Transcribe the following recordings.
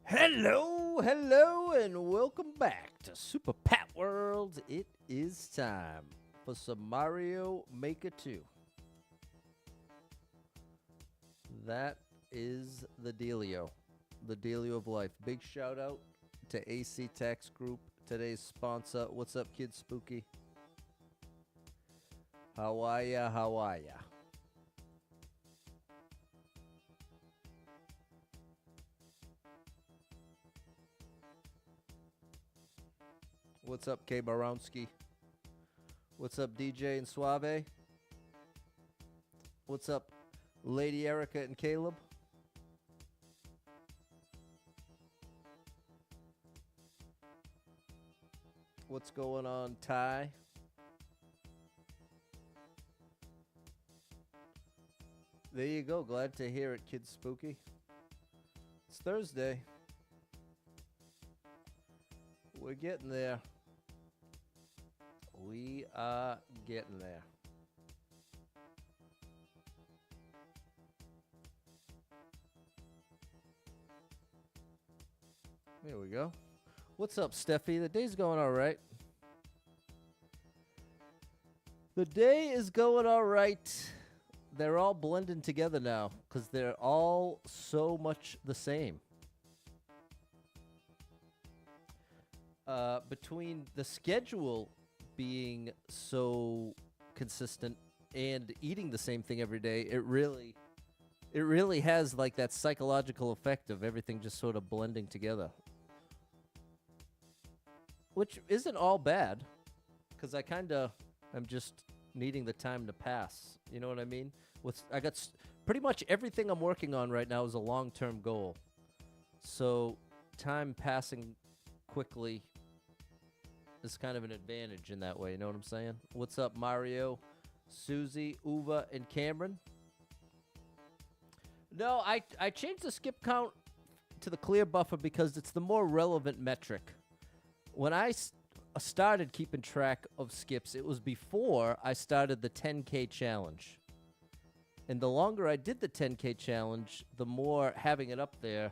Hello, hello, and welcome back to Super Pat World. It is time for some Mario Maker 2. That is the dealio of life. Big shout out to AC Tax Group, today's sponsor. What's up, Kid Spooky? How are ya? How are ya? What's up, K Barowski? What's up, DJ and Suave? What's up, Lady Erica and Caleb? What's going on, Ty? There you go. Glad to hear it, Kid Spooky. It's Thursday. We're getting there. We are getting there. There we go. What's up, Steffi? The day's going all right. The day is going all right. They're all blending together now because they're all so much the same. Between the schedule being so consistent and eating the same thing every day, it really has like that psychological effect of everything just sort of blending together, which isn't all bad because I kind of am just needing the time to pass. You know what I mean? I got pretty much everything I'm working on right now is a long-term goal. So time passing quickly is kind of an advantage in that way. You know what I'm saying? What's up, Mario, Susie, Uva, and Cameron? No, I changed the skip count to the clear buffer because it's the more relevant metric. When I started keeping track of skips, it was before I started the 10K challenge. And the longer I did the 10K challenge, the more having it up there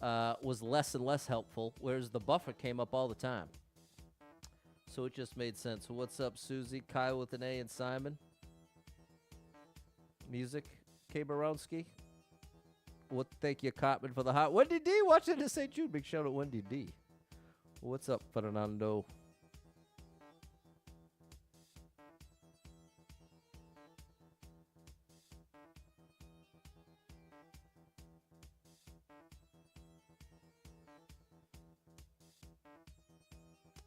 was less and less helpful, whereas the buffer came up all the time. So it just made sense. So what's up, Susie, Kyle with an A, and Simon? Music, K. Barowski. What? Thank you, Cotman, for the hot. Wendy D, watching to St. Jude. Big shout out, Wendy D. What's up, Fernando?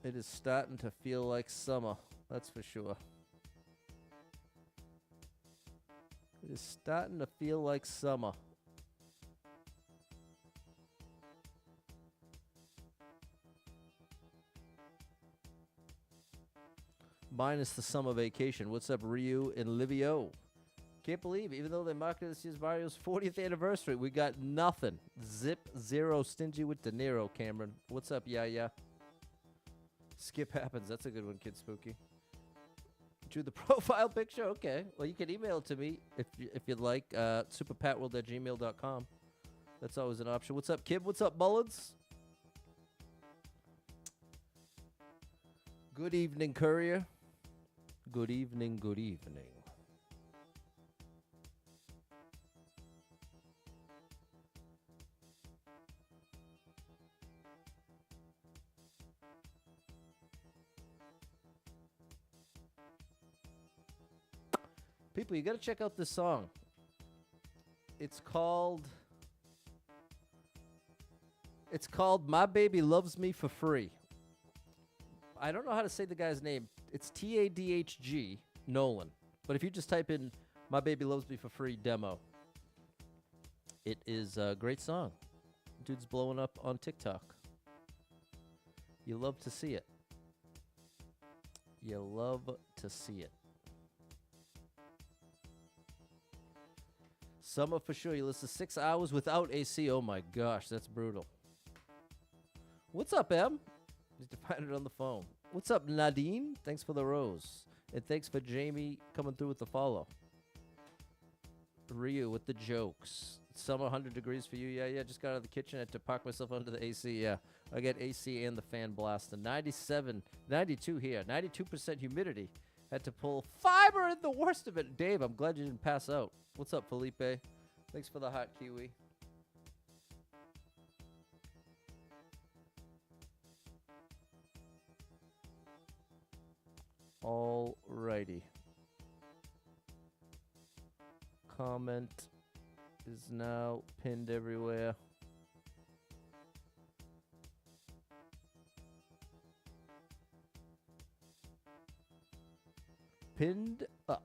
It is starting to feel like summer, that's for sure. It is starting to feel like summer. Minus the summer vacation. What's up, Ryu and Livio? Can't believe, even though they marketed this year's Mario's 40th anniversary, we got nothing. Zip, zero, stingy with De Niro, Cameron. What's up, yeah? Skip happens. That's a good one, Kid Spooky. Drew the profile picture? Okay. Well, you can email it to me if you'd like. Superpatworld@gmail.com. That's always an option. What's up, Kib? What's up, Mullins? Good evening, Courier. Good evening, good evening. People, you got to check out this song. It's called My Baby Loves Me for Free. I don't know how to say the guy's name. It's TADHG Nolan. But if you just type in My Baby Loves Me for Free demo, it is a great song. Dude's blowing up on TikTok. You love to see it. You love to see it. Summer for sure. You listen 6 hours without AC. Oh my gosh, that's brutal. What's up, Em? Need to find it on the phone. What's up, Nadine? Thanks for the rose. And thanks for Jamie coming through with the follow. Ryu with the jokes. Summer 100 degrees for you. Yeah, just got out of the kitchen. I had to park myself under the AC. Yeah, I get AC and the fan blasting. 97, 92 here. 92% humidity. Had to pull fiber in the worst of it. Dave, I'm glad you didn't pass out. What's up, Felipe? Thanks for the hot kiwi. All righty. Comment is now pinned everywhere. Pinned up.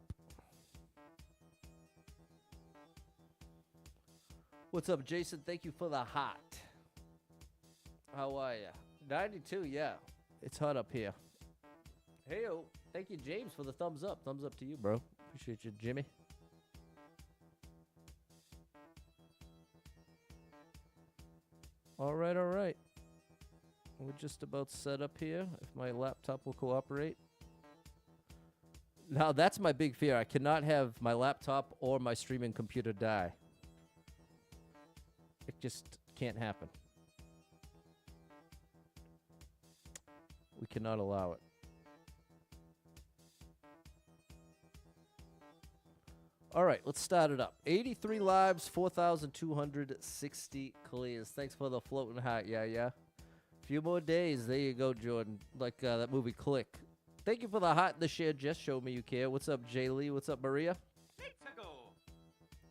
What's up, Jason? Thank you for the hot. How are ya? 92, yeah. It's hot up here. Hey-o. Thank you, James, for the thumbs up. Thumbs up to you, bro. Appreciate you, Jimmy. All right, all right. We're just about set up here. If my laptop will cooperate. Now, that's my big fear. I cannot have my laptop or my streaming computer die. It just can't happen. We cannot allow it. All right, let's start it up. 83 lives, 4,260 clears. Thanks for the floating hat. Yeah. Few more days. There you go, Jordan. Like that movie Click. Thank you for the hot and the share. Just show me you care. What's up, Jay Lee? What's up, Maria?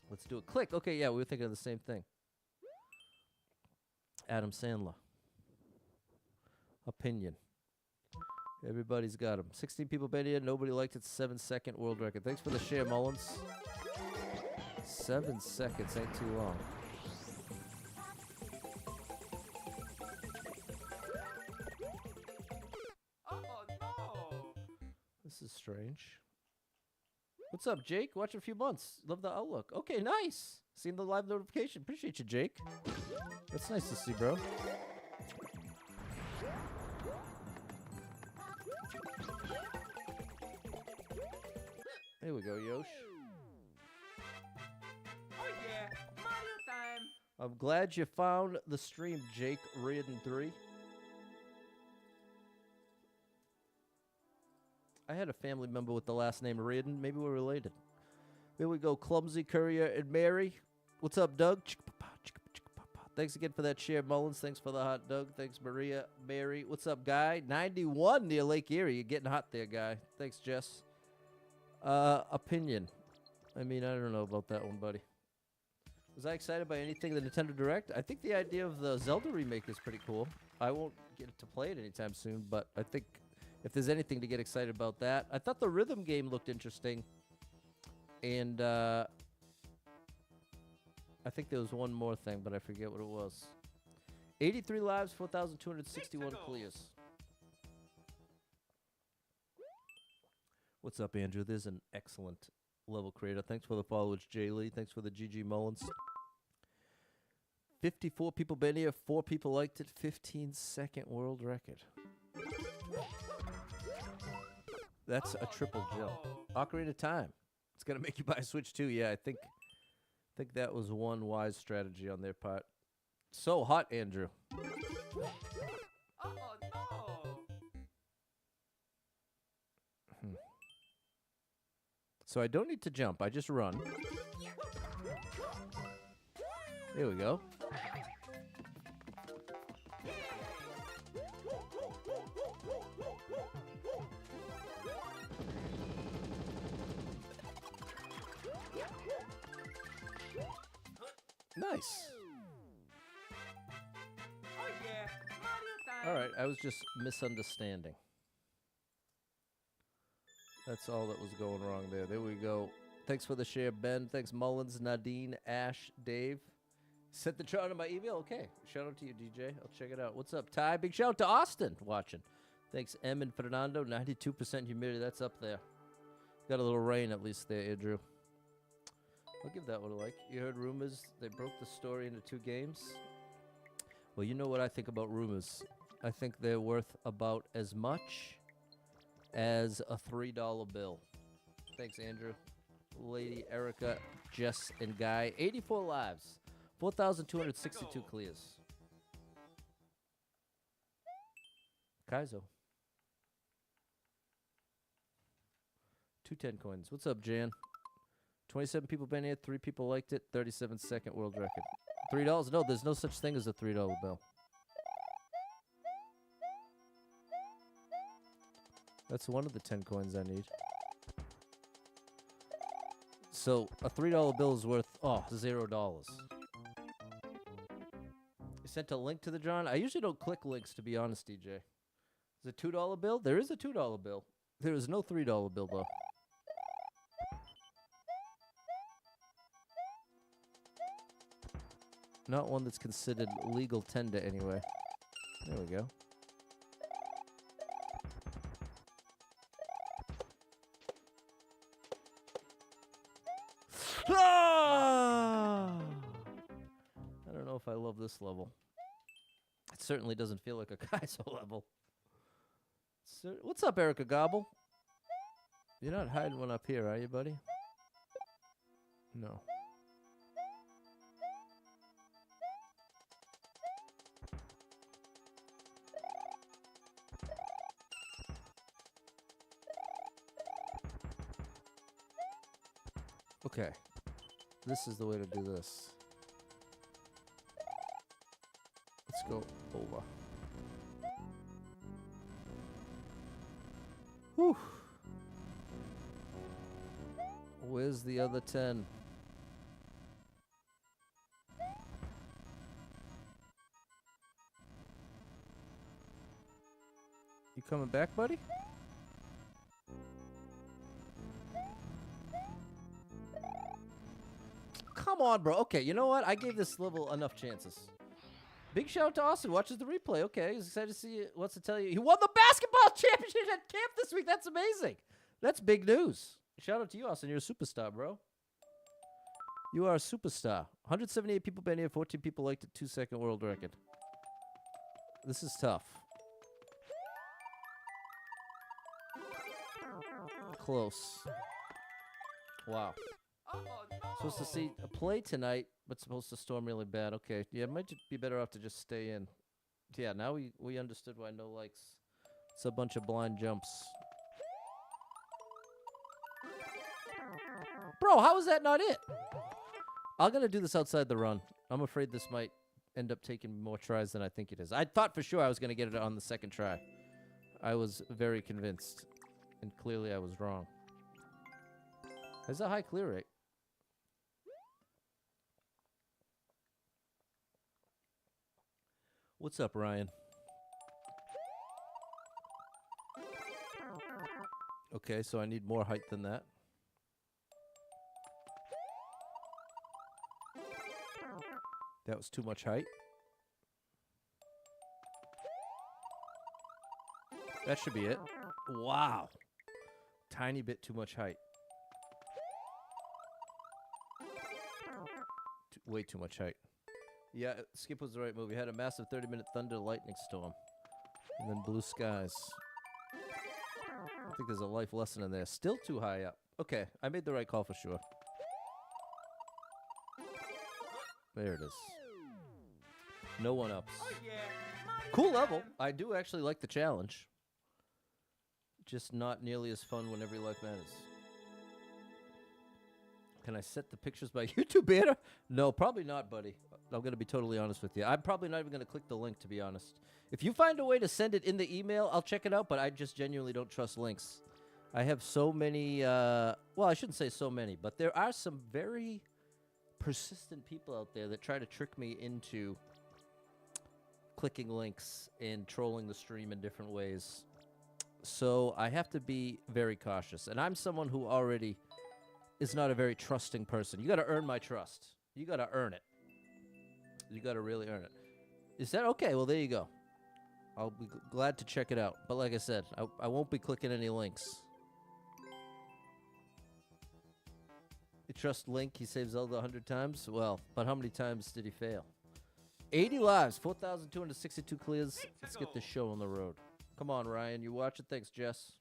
Let's do a click. Okay, yeah, we were thinking of the same thing. Adam Sandler. Opinion. Everybody's got them. 16 people been here. Nobody liked it. 7-second world record. Thanks for the share, Mullins. 7 seconds ain't too long. Oh, no. This is strange. What's up, Jake? Watch a few months. Love the outlook. Okay, nice. Seen the live notification. Appreciate you, Jake. That's nice to see, bro. Here we go, Yosh. Oh, yeah. Mario time. I'm glad you found the stream, Jake Reardon 3. I had a family member with the last name Reardon. Maybe we're related. Here we go, Clumsy, Courier, and Mary. What's up, Doug? Thanks again for that share, Mullins. Thanks for the hot, Doug. Thanks, Maria. Mary. What's up, Guy? 91 near Lake Erie. You're getting hot there, Guy. Thanks, Jess. Opinion. I mean, I don't know about that one, buddy. Was I excited by anything in the Nintendo Direct? I think the idea of the Zelda remake is pretty cool. I won't get to play it anytime soon, but I think if there's anything to get excited about that. I thought the rhythm game looked interesting. And, I think there was one more thing, but I forget what it was. 83 lives, 4,261 clears. What's up, Andrew? There's an excellent level creator. Thanks for the followers, Jay Lee. Thanks for the GG Mullins. 54 people been here. 4 people liked it. 15-second world record. That's a triple jump. Ocarina of Time. It's going to make you buy a Switch too. Yeah, I think that was one wise strategy on their part. So hot, Andrew. Oh, no. So I don't need to jump. I just run. There we go. Nice. Oh, yeah. Mario time. All right, I was just misunderstanding. That's all that was going wrong there. There we go. Thanks for the share, Ben. Thanks, Mullins, Nadine, Ash, Dave. Sent the chart on my email. Okay. Shout out to you, DJ. I'll check it out. What's up, Ty? Big shout out to Austin watching. Thanks, M and Fernando. 92% humidity. That's up there. Got a little rain at least there, Andrew. I'll give that one a like. You heard rumors they broke the story into 2 games? Well, you know what I think about rumors. I think they're worth about as much as a $3 bill. Thanks, Andrew. Lady Erica Jess and Guy. 84 lives. 4,262 clears. Kaizo. 210 coins. What's up, Jan? 27 people been here. 3 people liked it. 37-second world record. $3? No, there's no such thing as a $3 bill. That's one of the 10 coins I need. So a $3 bill is worth $0. You sent a link to the drawing. I usually don't click links, to be honest, DJ. Is it a $2 bill? There is a $2 bill. There is no $3 bill though. Not one that's considered legal tender anyway. There we go. Ah! I don't know if I love this level. It certainly doesn't feel like a Kaizo level. What's up, Erica Gobble? You're not hiding one up here, are you, buddy? No. Okay. This is the way to do this. Let's go over. Whew. Where's the other 10? You coming back, buddy? Come on, bro. Okay, you know what? I gave this level enough chances. Big shout out to Austin. Watches the replay. Okay, he's excited to see you. Wants to tell you he won the basketball championship at camp this week. That's amazing. That's big news. Shout out to you, Austin. You're a superstar, bro. You are a superstar. 178 people been here. 14 people liked it. 2-second world record. This is tough. Close. Wow. Oh, no. Supposed to see a play tonight, but supposed to storm really bad. Okay, yeah, it might be better off to just stay in. Yeah, now we understood why no likes. It's a bunch of blind jumps. Bro, how is that not it? I'm going to do this outside the run. I'm afraid this might end up taking more tries than I think it is. I thought for sure I was going to get it on the second try. I was very convinced, and clearly I was wrong. There's a high clear rate. What's up, Ryan? Okay, so I need more height than that. That was too much height. That should be it. Wow. Tiny bit too much height. Way too much height. Yeah, Skip was the right move. We had a massive 30-minute thunder lightning storm. And then blue skies. I think there's a life lesson in there. Still too high up. Okay, I made the right call for sure. There it is. No one-ups. Oh, yeah. Mario Cool time. level. I do actually like the challenge. Just not nearly as fun when every life matters. Can I set the pictures by YouTube banner? No, probably not, buddy. I'm going to be totally honest with you. I'm probably not even going to click the link, to be honest. If you find a way to send it in the email, I'll check it out, but I just genuinely don't trust links. I have so many, well, I shouldn't say so many, but there are some very persistent people out there that try to trick me into clicking links and trolling the stream in different ways. So I have to be very cautious. And I'm someone who already is not a very trusting person. You got to earn my trust. You got to earn it. You got to really earn it. Is that okay? Well, there you go. I'll be glad to check it out. But like I said, I won't be clicking any links. You trust Link? He saved Zelda 100 times? Well, but how many times did he fail? 80 lives, 4,262 clears. Let's get this show on the road. Come on, Ryan. You watching? Thanks, Jess.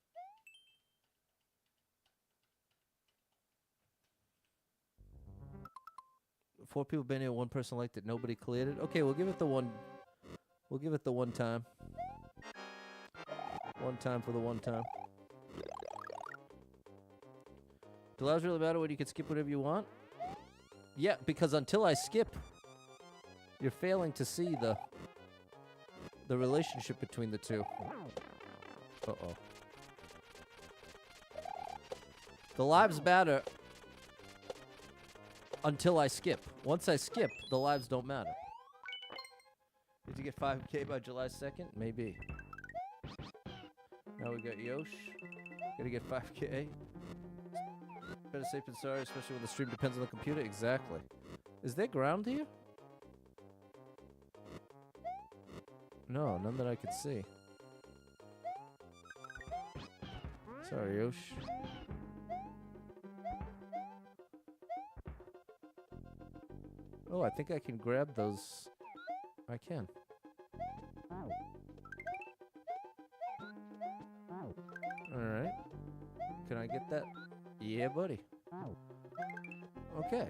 4 people been here, 1 person liked it, nobody cleared it. Okay, we'll give it the one. We'll give it the one time. One time for the one time. Do lives really matter when you can skip whatever you want? Yeah, because until I skip, you're failing to see the relationship between the two. Uh-oh. The lives matter until I skip. Once I skip, the lives don't matter. Did you get 5K by July 2nd? Maybe. Now we got Yosh. Gotta get 5K. Better safe than sorry, especially when the stream depends on the computer. Exactly. Is there ground here? No, none that I could see. Sorry, Yosh. Oh, I think I can grab those. I can. Alright. Can I get that? Yeah, buddy. Okay.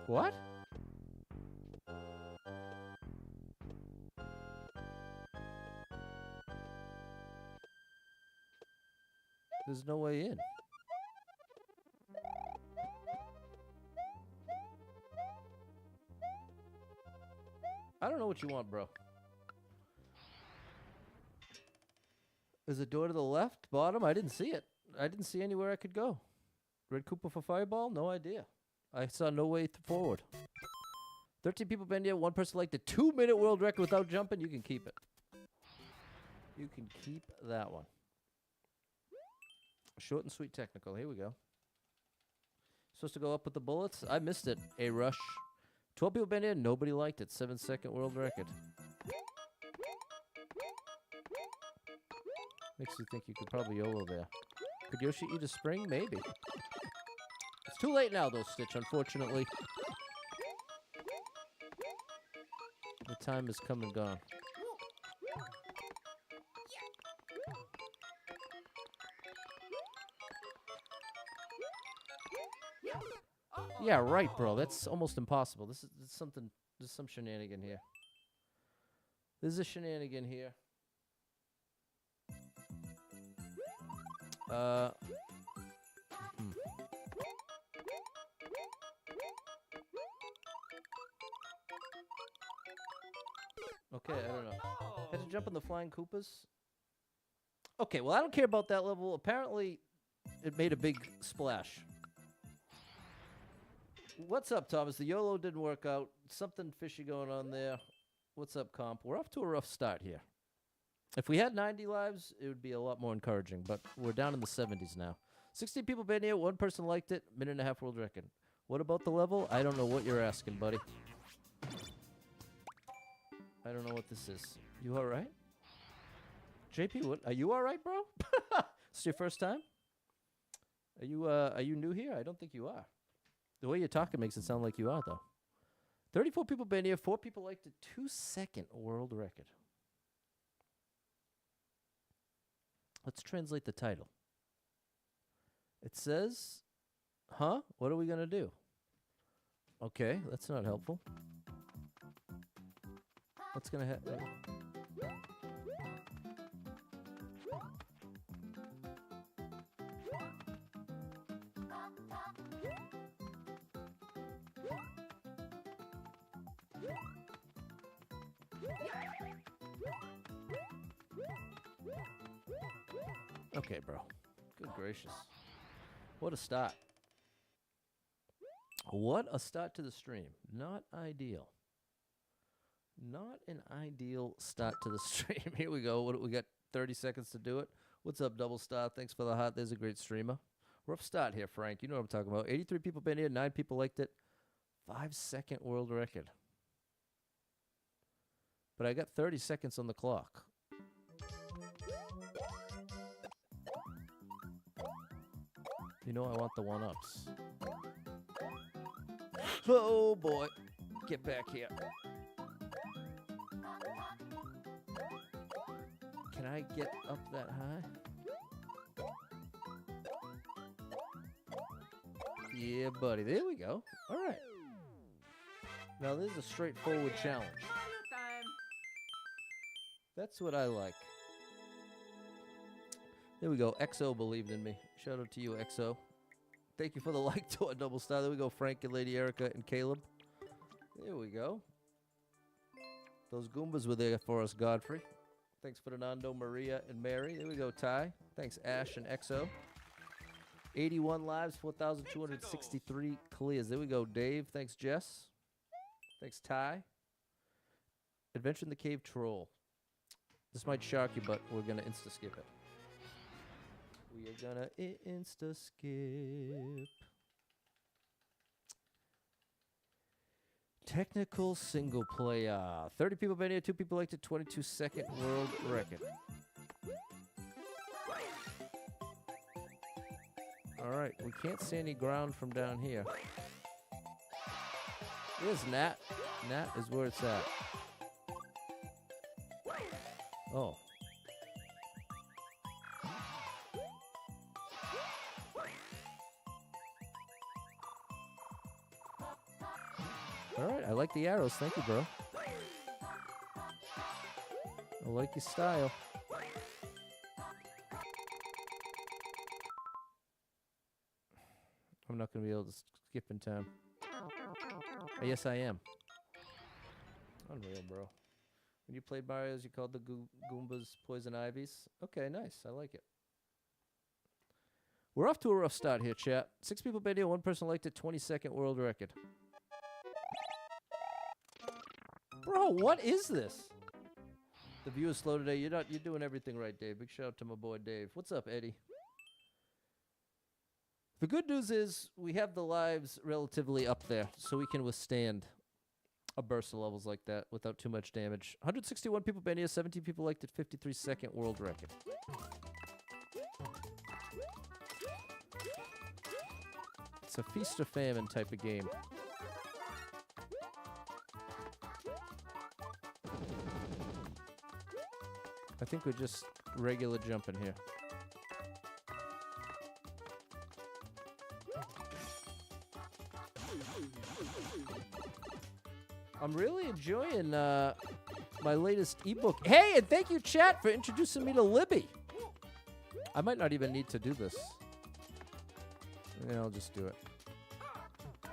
What? There's no way in. I don't know what you want, bro. There's a door to the left, bottom. I didn't see it. I didn't see anywhere I could go. Red Koopa for Fireball? No idea. I saw no way forward. 13 people been here. 1 person liked the 2-minute world record without jumping. You can keep it. You can keep that one. Short and sweet technical. Here we go. Supposed to go up with the bullets. I missed it. A rush. 12 people been in. Nobody liked it. 7-second world record. Makes you think you could probably YOLO there. Could Yoshi eat a spring? Maybe. It's too late now, though, Stitch, unfortunately. The time has come and gone. Yeah, right, bro. That's almost impossible. This is something. There's some shenanigan here. There's a shenanigan here. Okay, I don't know. Had to jump on the flying Koopas? Okay, well, I don't care about that level. Apparently, it made a big splash. What's up, Thomas? The YOLO didn't work out. Something fishy going on there. What's up, Comp? We're off to a rough start here. If we had 90 lives, it would be a lot more encouraging, but we're down in the 70s now. 16 people been here. 1 person liked it. Minute and a half world record. What about the level? I don't know what you're asking, buddy. I don't know what this is. You all right? JP, what? Are you all right, bro? It's your first time? Are you new here? I don't think you are. The way you're talking makes it sound like you are, though. 34 people been here. 4 people liked it. 2-second world record. Let's translate the title. It says, huh? What are we going to do? Okay, that's not helpful. What's going to happen? Okay, bro. Good gracious. What a start. What a start to the stream. Not ideal. Not an ideal start to the stream. Here we go. What, we got 30 seconds to do it. What's up, Double Star? Thanks for the heart. There's a great streamer. Rough start here, Frank. You know what I'm talking about. 83 people been here. 9 people liked it. 5-second world record. But I got 30 seconds on the clock. You know I want the one-ups. Oh, boy. Get back here. Can I get up that high? Yeah, buddy. There we go. All right. Now, this is a straightforward challenge. Mario time. That's what I like. There we go. XO believed in me. Shout out to you, XO. Thank you for the like to our double star. There we go, Frank and Lady Erica and Caleb. There we go. Those Goombas were there for us, Godfrey. Thanks, Fernando, Maria, and Mary. There we go, Ty. Thanks, Ash and XO. 81 lives, 4,263 clears. There we go, Dave. Thanks, Jess. Thanks, Ty. Adventure in the Cave Troll. This might shock you, but we're going to insta-skip it. We are going to insta-skip. Technical single player. 30 people been here, 2 people liked it, 22-second world record. All right, we can't see any ground from down here. There's Nat. Nat is where it's at. Oh. All right, I like the arrows. Thank you, bro. I like your style. I'm not going to be able to skip in time. Yes, I am. Unreal, bro. When you played Mario's, you called the Goombas Poison Ivies? Okay, nice. I like it. We're off to a rough start here, chat. 6 people been here, 1 person liked it, 22nd world record. Bro, what is this? The view is slow today. You're doing everything right, Dave. Big shout out to my boy Dave. What's up, Eddie? The good news is we have the lives relatively up there, so we can withstand a burst of levels like that without too much damage. 161 people been here, 17 people liked it, 53-second world record. It's a feast or famine type of game. I think we're just regular jumping here. I'm really enjoying my latest ebook. Hey, and thank you, chat, for introducing me to Libby. I might not even need to do this. Yeah, I'll just do it.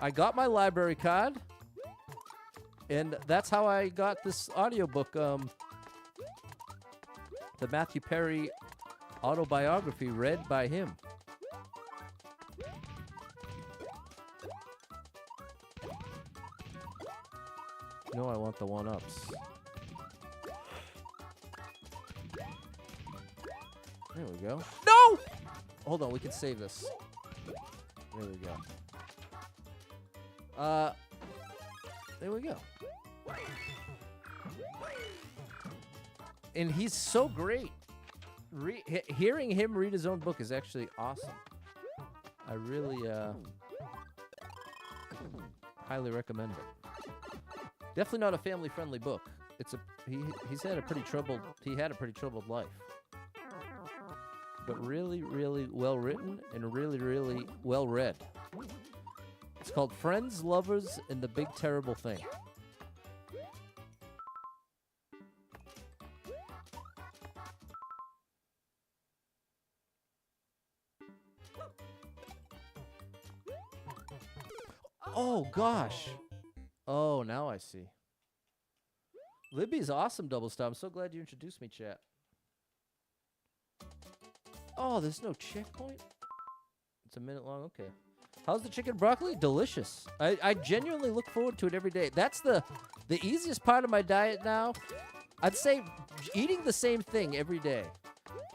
I got my library card, and that's how I got this audiobook, the Matthew Perry autobiography read by him. No, I want the one-ups. There we go. No! Hold on, we can save this. There we go. There we go. And he's so great. Hearing him read his own book is actually awesome. I really highly recommend it. Definitely not a family-friendly book. It's a he's had a pretty troubled life. But really, really well written and really, really well read. It's called Friends, Lovers, and the Big Terrible Thing. Oh gosh. Oh, now I see. Libby's awesome, Double Star. I'm so glad you introduced me, chat. Oh, there's no checkpoint? It's a minute long? Okay. How's the chicken broccoli? Delicious. I genuinely look forward to it every day. That's the easiest part of my diet now. I'd say eating the same thing every day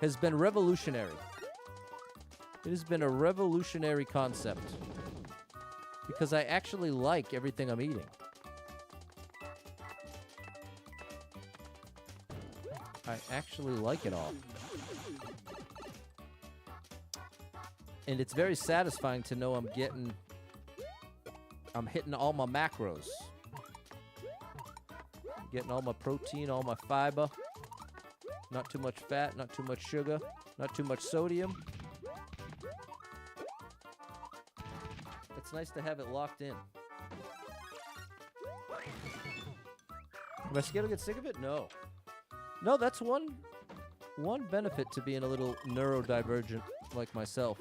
has been revolutionary. It has been a revolutionary concept. Because I actually like everything I'm eating. I actually like it all. And it's very satisfying to know I'm hitting all my macros. Getting all my protein, all my fiber. Not too much fat, not too much sugar, not too much sodium. It's nice to have it locked in. Am I scared to get sick of it? No. No, that's one benefit to being a little neurodivergent like myself.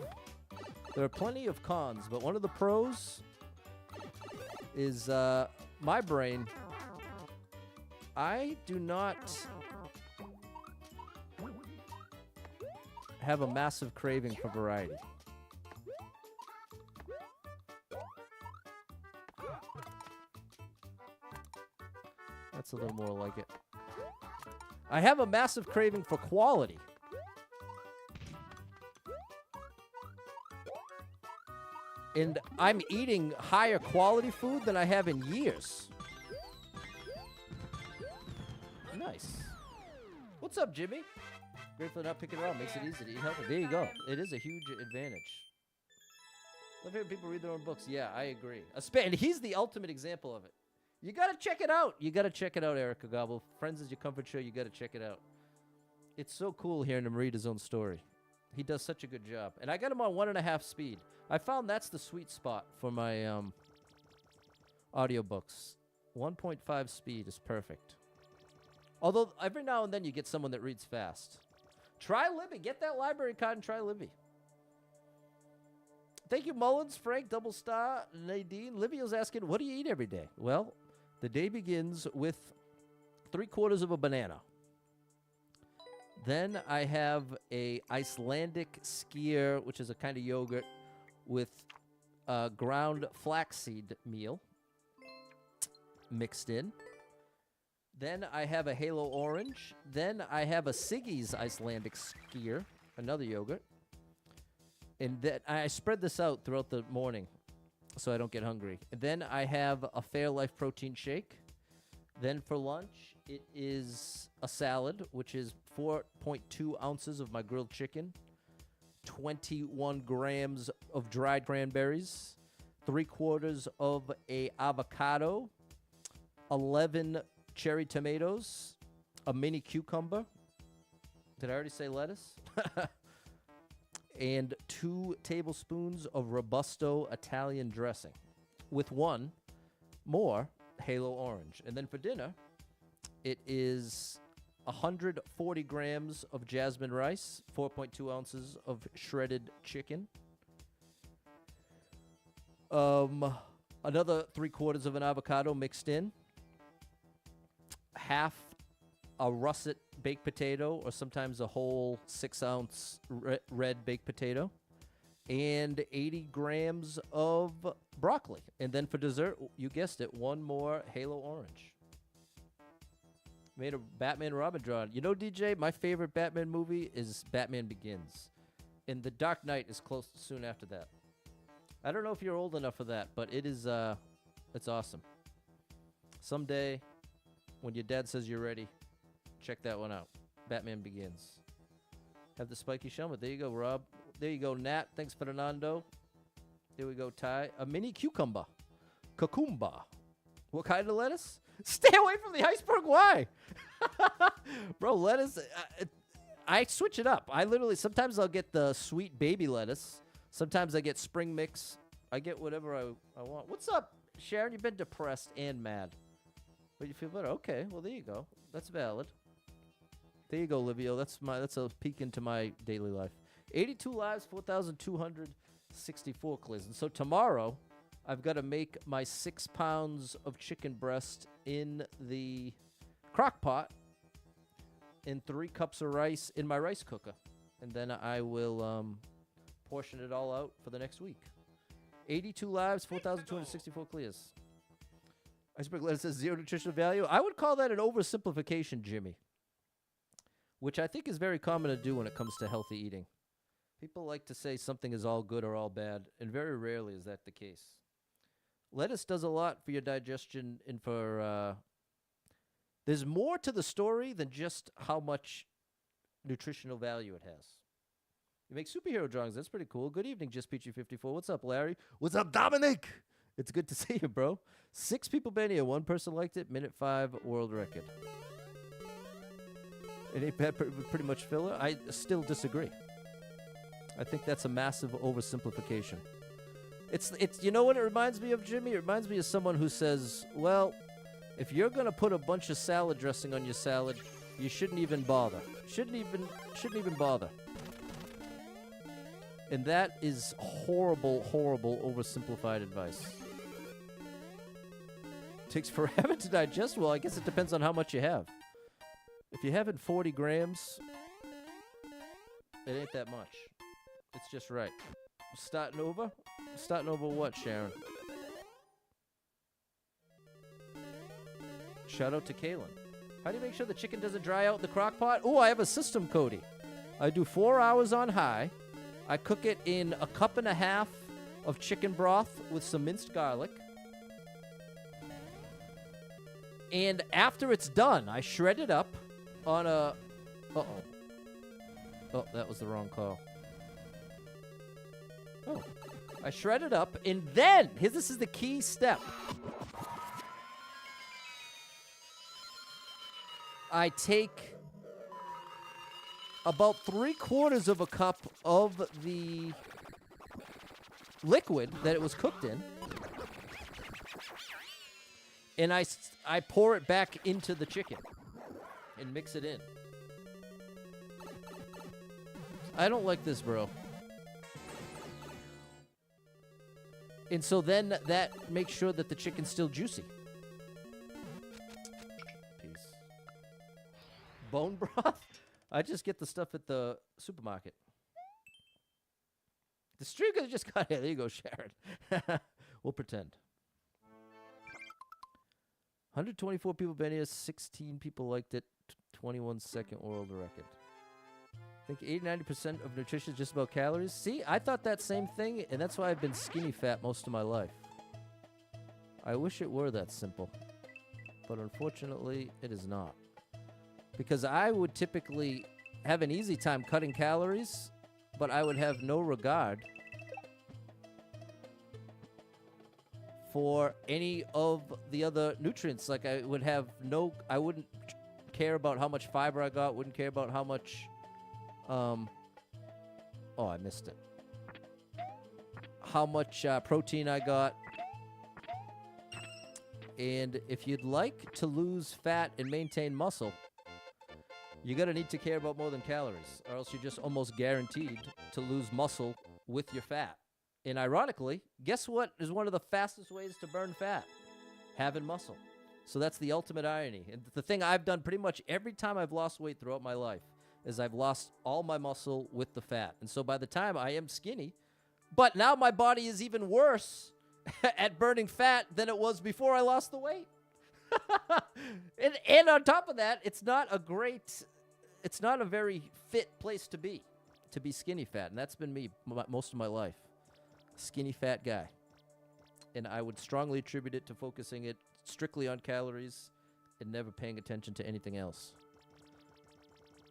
There are plenty of cons, but one of the pros is my brain. I do not have a massive craving for variety. That's a little more like it. I have a massive craving for quality. And I'm eating higher quality food than I have in years. Nice. What's up, Jimmy? Grateful for not picking it up. Makes it easy to eat healthy. There you go. It is a huge advantage. Love hearing people read their own books. Yeah, I agree. And he's the ultimate example of it. You got to check it out. You got to check it out, Erica Gobble. Friends is your comfort show. You got to check it out. It's so cool hearing him read his own story. He does such a good job. And I got him on 1.5 speed. I found that's the sweet spot for my audiobooks. 1.5 speed is perfect. Although every now and then you get someone that reads fast. Try Libby. Get that library card and try Libby. Thank you, Mullins, Frank, Double Star, Nadine. Livio's asking, what do you eat every day? Well, the day begins with 3/4 of a banana. Then I have a Icelandic skyr, which is a kind of yogurt with ground flaxseed meal mixed in. Then I have a Halo orange. Then I have a Siggy's Icelandic skyr, another yogurt. And then I spread this out throughout the morning so I don't get hungry. And then I have a Fairlife protein shake. Then for lunch, it is a salad, which is 4.2 ounces of my grilled chicken, 21 grams of dried cranberries, 3/4 of a avocado, 11 cherry tomatoes, a mini cucumber. Did I already say lettuce? And 2 tablespoons of Robusto Italian dressing with 1 more Halo orange. And then for dinner, it is 140 grams of jasmine rice, 4.2 ounces of shredded chicken, another 3/4 of an avocado mixed in, half a russet baked potato, or sometimes a whole 6-ounce red baked potato, and 80 grams of broccoli. And then for dessert, you guessed it, 1 more Halo orange. Made a Batman Robin drawing. You know, DJ, my favorite Batman movie is Batman Begins. And The Dark Knight is close soon after that. I don't know if you're old enough for that, but it is, it's awesome. Someday, when your dad says you're ready, check that one out. Batman Begins. Have the spiky helmet. There you go, Rob. There you go, Nat. Thanks, Fernando. There we go, Ty. A mini cucumber. Cucumba. What kind of lettuce? Stay away from the iceberg. Why? Bro, lettuce. I switch it up. I literally, sometimes I'll get the sweet baby lettuce. Sometimes I get spring mix. I get whatever I want. What's up, Sharon? You've been depressed and mad. But you feel better. Okay, well, there you go. That's valid. There you go, Livio. That's a peek into my daily life. 82 lives, 4,264 clears. And so tomorrow, I've got to make my 6 pounds of chicken breast in the crock pot and 3 cups of rice in my rice cooker. And then I will portion it all out for the next week. 82 lives, 4,264 clears. Iceberg Lettuce says 0 nutritional value. I would call that an oversimplification, Jimmy, which I think is very common to do when it comes to healthy eating. People like to say something is all good or all bad, and very rarely is that the case. Lettuce does a lot for your digestion and for... there's more to the story than just how much nutritional value it has. You make superhero drawings. That's pretty cool. Good evening, Just Peachy54. What's up, Larry? What's up, Dominic? It's good to see you, bro. 6 people been here. 1 person liked it. Minute 5 world record. It ain't bad, pretty much filler. I still disagree. I think that's a massive oversimplification. It's you know what it reminds me of, Jimmy? It reminds me of someone who says, well, if you're going to put a bunch of salad dressing on your salad, you shouldn't even bother. Shouldn't even bother. And that is horrible, horrible, oversimplified advice. Takes forever to digest. Well, I guess it depends on how much you have. If you're having 40 grams, it ain't that much. It's just right. Starting over? Starting over what, Sharon? Shout out to Kaylin. How do you make sure the chicken doesn't dry out in the crock pot? Oh, I have a system, Cody. I do 4 hours on high. I cook it in a cup and a half of chicken broth with some minced garlic. And after it's done, I shred it up on a... Uh-oh. Oh, that was the wrong call. Oh. I shred it up, and then, this is the key step. I take about 3/4 of a cup of the liquid that it was cooked in, and I pour it back into the chicken and mix it in. I don't like this, bro. And so then that makes sure that the chicken's still juicy. Peace. Bone broth? I just get the stuff at the supermarket. The stream could have just got here. There you go, Sharon. We'll pretend. 124 people been here. 16 people liked it. 21-second world record. I think 80-90% of nutrition is just about calories. See, I thought that same thing, and that's why I've been skinny fat most of my life. I wish it were that simple. But unfortunately, it is not. Because I would typically have an easy time cutting calories, but I would have no regard for any of the other nutrients. Like I wouldn't care about how much fiber I got, wouldn't care about how much, oh, I missed it. How much protein I got. And if you'd like to lose fat and maintain muscle, you're going to need to care about more than calories, or else you're just almost guaranteed to lose muscle with your fat. And ironically, guess what is one of the fastest ways to burn fat? Having muscle. So that's the ultimate irony. And the thing I've done pretty much every time I've lost weight throughout my life is I've lost all my muscle with the fat. And so by the time I am skinny, but now my body is even worse at burning fat than it was before I lost the weight. and on top of that, it's not a very fit place to be skinny fat. And that's been me most of my life. Skinny fat guy. And I would strongly attribute it to focusing it strictly on calories and never paying attention to anything else.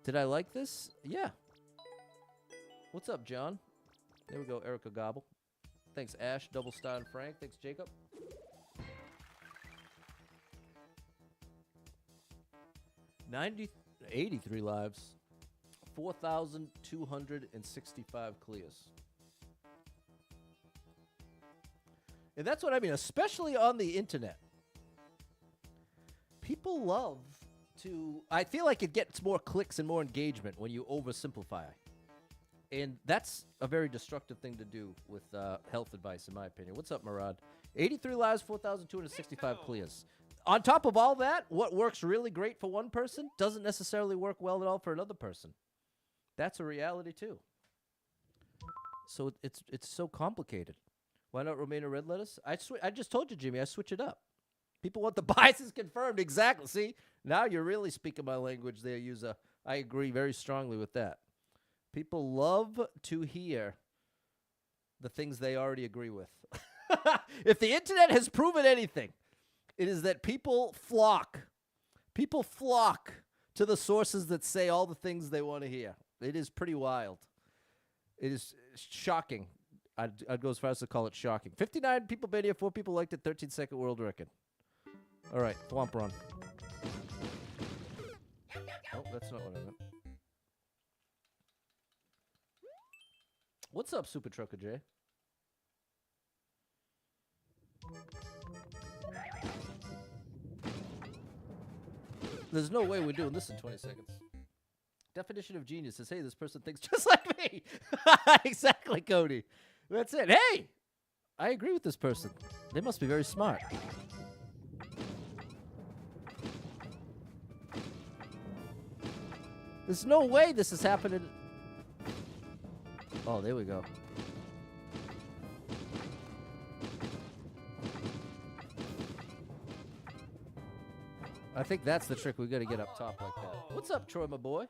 Did I like this? Yeah. What's up, John? There we go, Erica Gobble. Thanks, Ash, Double Star, and Frank. Thanks, Jacob. 83 lives. 4,265 clears. And that's what I mean, especially on the internet. People love to... I feel like it gets more clicks and more engagement when you oversimplify. And that's a very destructive thing to do with health advice, in my opinion. What's up, Murad? 83 lives, 4,265 clears. On top of all that, what works really great for one person doesn't necessarily work well at all for another person. That's a reality, too. So it's so complicated. Why not romaine or red lettuce? I just told you, Jimmy, I switch it up. People want the biases confirmed. Exactly. See, now you're really speaking my language there, user. I agree very strongly with that. People love to hear the things they already agree with. If the internet has proven anything, it is that people flock to the sources that say all the things they want to hear. It is pretty wild. It is shocking. I'd go as far as to call it shocking. 59 people been here, 4 people liked it, 13-second world record. All right, Thwomp Run. Oh, that's not what I meant. What's up, Super Trucker J? There's no way we're doing this in 20 seconds. Definition of genius is, hey, this person thinks just like me. Exactly, Cody. That's it. Hey, I agree with this person. They must be very smart. There's no way this is happening. Oh, there we go. I think that's the trick. We got to get up top like that. What's up, Troy, my boy?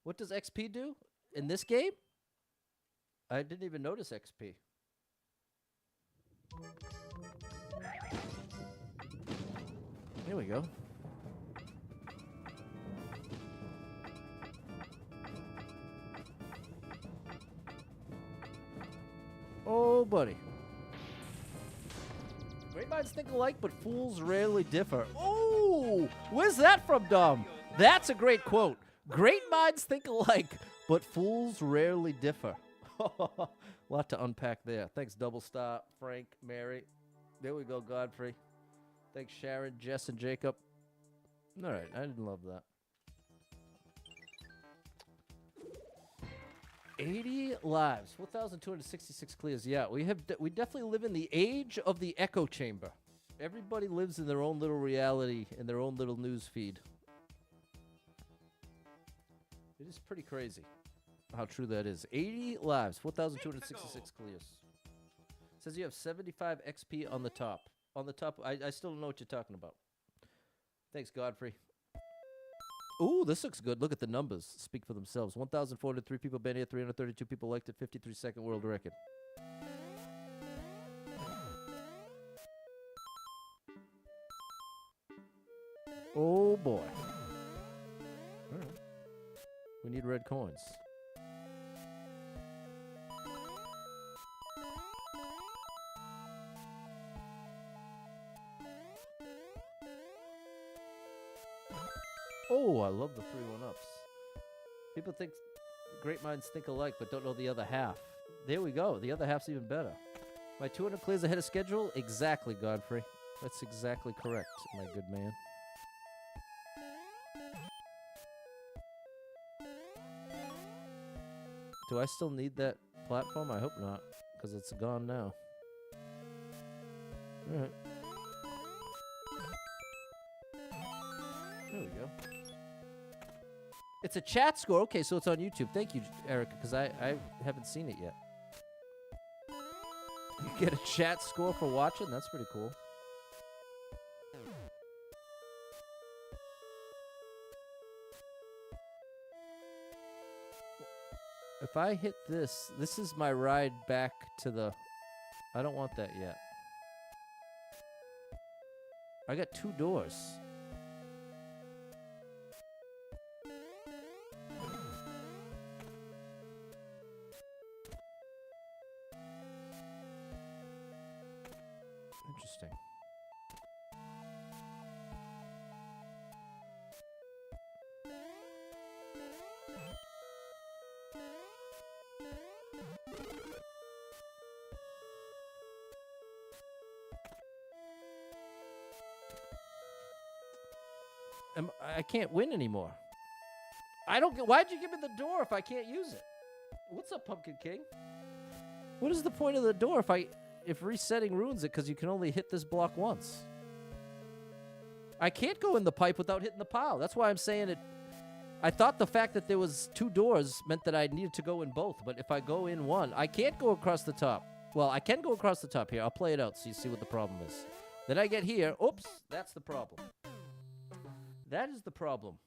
What does XP do in this game? I didn't even notice XP. Here we go. Oh, buddy. Great minds think alike, but fools rarely differ. Oh, where's that from, Dom? That's a great quote. Great minds think alike, but fools rarely differ. A lot to unpack there. Thanks, Double Star, Frank, Mary. There we go, Godfrey. Thanks, Sharon, Jess, and Jacob. All right, I didn't love that. 80 lives, 4,266 clears. Yeah, we definitely live in the age of the echo chamber. Everybody lives in their own little reality, in their own little news feed. It is pretty crazy how true that is. 80 lives, 4,266 clears. Says you have 75 XP on the top. On the top, I still don't know what you're talking about. Thanks, Godfrey. Ooh, this looks good. Look at the numbers. Speak for themselves. 1,403 people been here. 332 people liked it. 53-second world record. Oh, boy. All right. We need red coins. Oh, I love the 3 1-ups. People think great minds think alike, but don't know the other half. There we go. The other half's even better. My 200 clears ahead of schedule? Exactly, Godfrey. That's exactly correct, my good man. Do I still need that platform? I hope not, because it's gone now. All right. There we go. It's a chat score. Okay, so it's on YouTube. Thank you, Erica, because I haven't seen it yet. You get a chat score for watching? That's pretty cool. If I hit this, this is my ride back to the... I don't want that yet. I got 2 doors. Interesting. I can't win anymore. I don't get... Why'd you give me the door if I can't use it? What's up, Pumpkin King? What is the point of the door if resetting ruins it because you can only hit this block once? I can't go in the pipe without hitting the pile. That's why I'm saying it. I thought the fact that there was 2 doors meant that I needed to go in both, but if I go in one, I can't go across the top. Well, I can go across the top here. I'll play it out so you see what the problem is. Then I get here. Oops, that's the problem. That is the problem.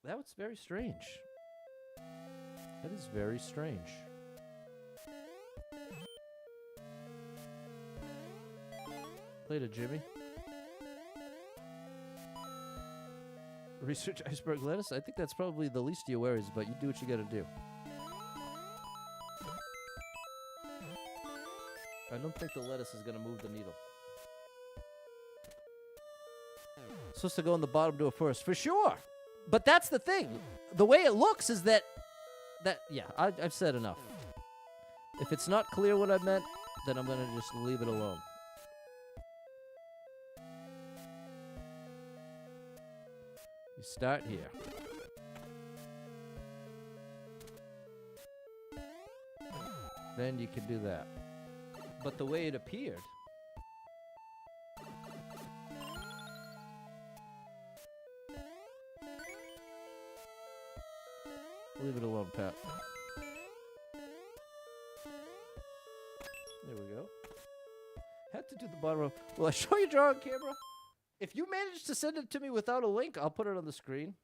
That was very strange. That is very strange. Play to Jimmy. Research iceberg lettuce? I think that's probably the least of your worries, but you do what you gotta do. I don't think the lettuce is gonna move the needle. Supposed to go in the bottom door first, for sure. But that's the thing. The way it looks is that yeah, I've said enough. If it's not clear what I meant, then I'm gonna just leave it alone. You start here. Then you can do that. But the way it appeared. Leave it alone, Pat. There we go. Had to do the bottom row. Will I show you draw on camera? If you manage to send it to me without a link, I'll put it on the screen.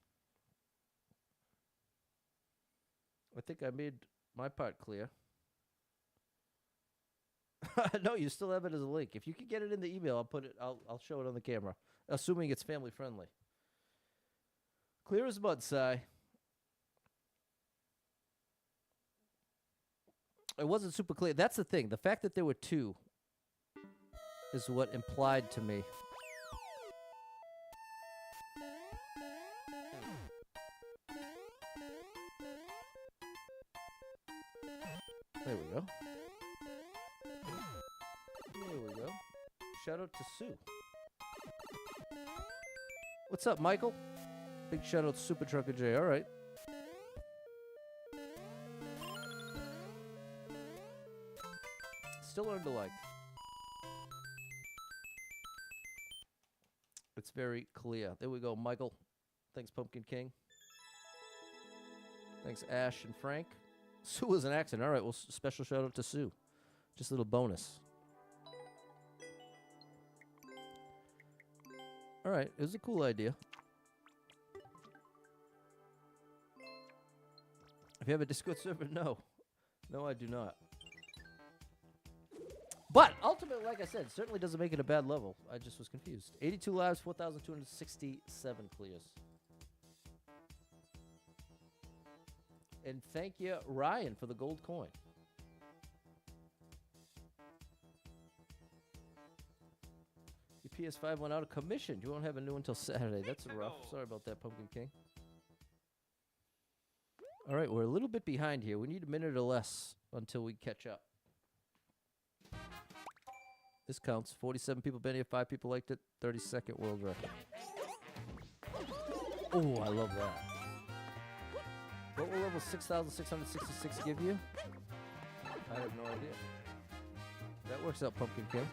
I think I made my part clear. No, you still have it as a link. If you can get it in the email, I'll put it. I'll show it on the camera, assuming it's family friendly. Clear as mud, Sai. It wasn't super clear. That's the thing. The fact that there were two is what implied to me. There we go. There we go. Shout out to Sue. What's up, Michael? Big shout out to Super Trucker J. All right. Still learn to like. It's very clear. There we go, Michael. Thanks, Pumpkin King. Thanks, Ash and Frank. Sue was an accident. All right, well, special shout out to Sue. Just a little bonus. All right, it was a cool idea. If you have a Discord server, no. No, I do not. But ultimately, like I said, certainly doesn't make it a bad level. I just was confused. 82 lives, 4,267 clears. And thank you, Ryan, for the gold coin. Your PS5 went out of commission. You won't have a new one until Saturday. That's rough. Sorry about that, Pumpkin King. All right, we're a little bit behind here. We need a minute or less until we catch up. This counts. 47 people been here, 5 people liked it. 32nd world record. Oh, I love that. What will level 6,666 give you? I have no idea. That works out, Pumpkin King.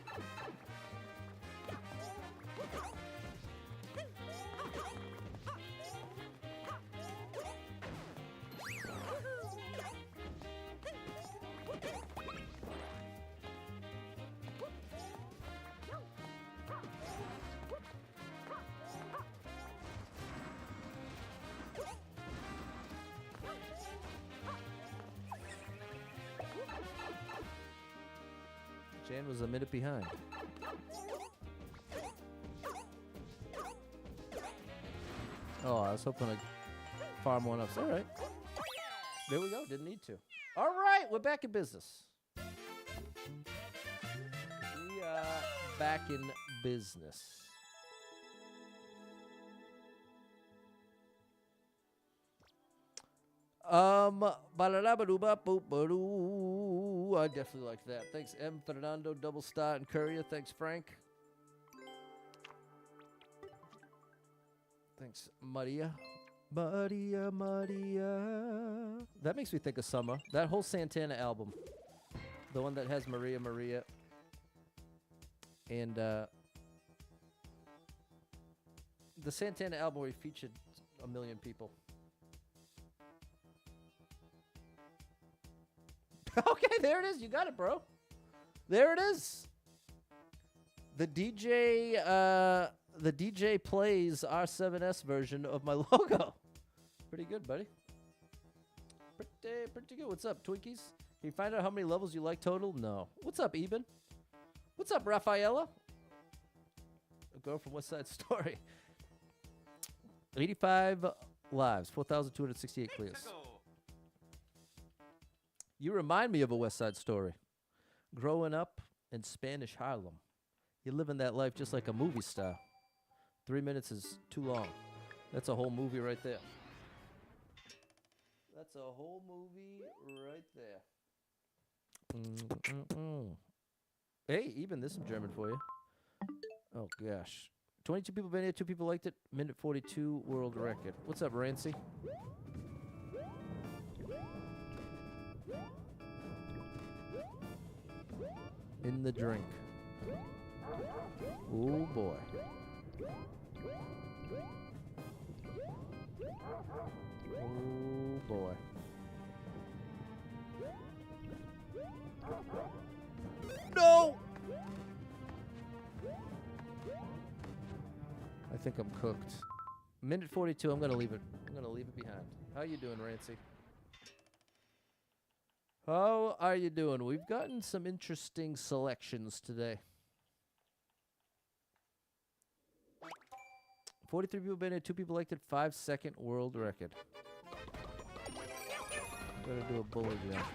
Jan was a minute behind. Oh, I was hoping I'd farm one up. All right. There we go. Didn't need to. All right. We're back in business. We are back in business. I definitely liked that. Thanks, M. Fernando, Double Star, and Courier. Thanks, Frank. Thanks, Maria. Maria. That makes me think of summer. That whole Santana album. The one that has Maria Maria. And the Santana album where he featured a million people. Okay, there it is. You got it, bro. There it is. The DJ plays R7S version of my logo. Pretty good, buddy. Pretty good. What's up, Twinkies? Can you find out how many levels you like total? No. What's up, Eben? What's up, Rafaela? A girl from West Side Story. 85 lives, 4,268 clears. You remind me of a West Side Story. Growing up in Spanish Harlem. You're living that life just like a movie star. 3 minutes is too long. That's a whole movie right there. That's a whole movie right there. Hey, even this is German for you. Oh, gosh. 22 people been here, 2 people liked it. Minute 42 world record. What's up, Rancy? In the drink. Oh, boy. Oh, boy. No! I think I'm cooked. Minute 42, I'm gonna leave it. I'm gonna leave it behind. How you doing, Rancy? How are you doing? We've gotten some interesting selections today. 43 people been here, 2 people liked it, 5-second world record. Gotta do a bully jump.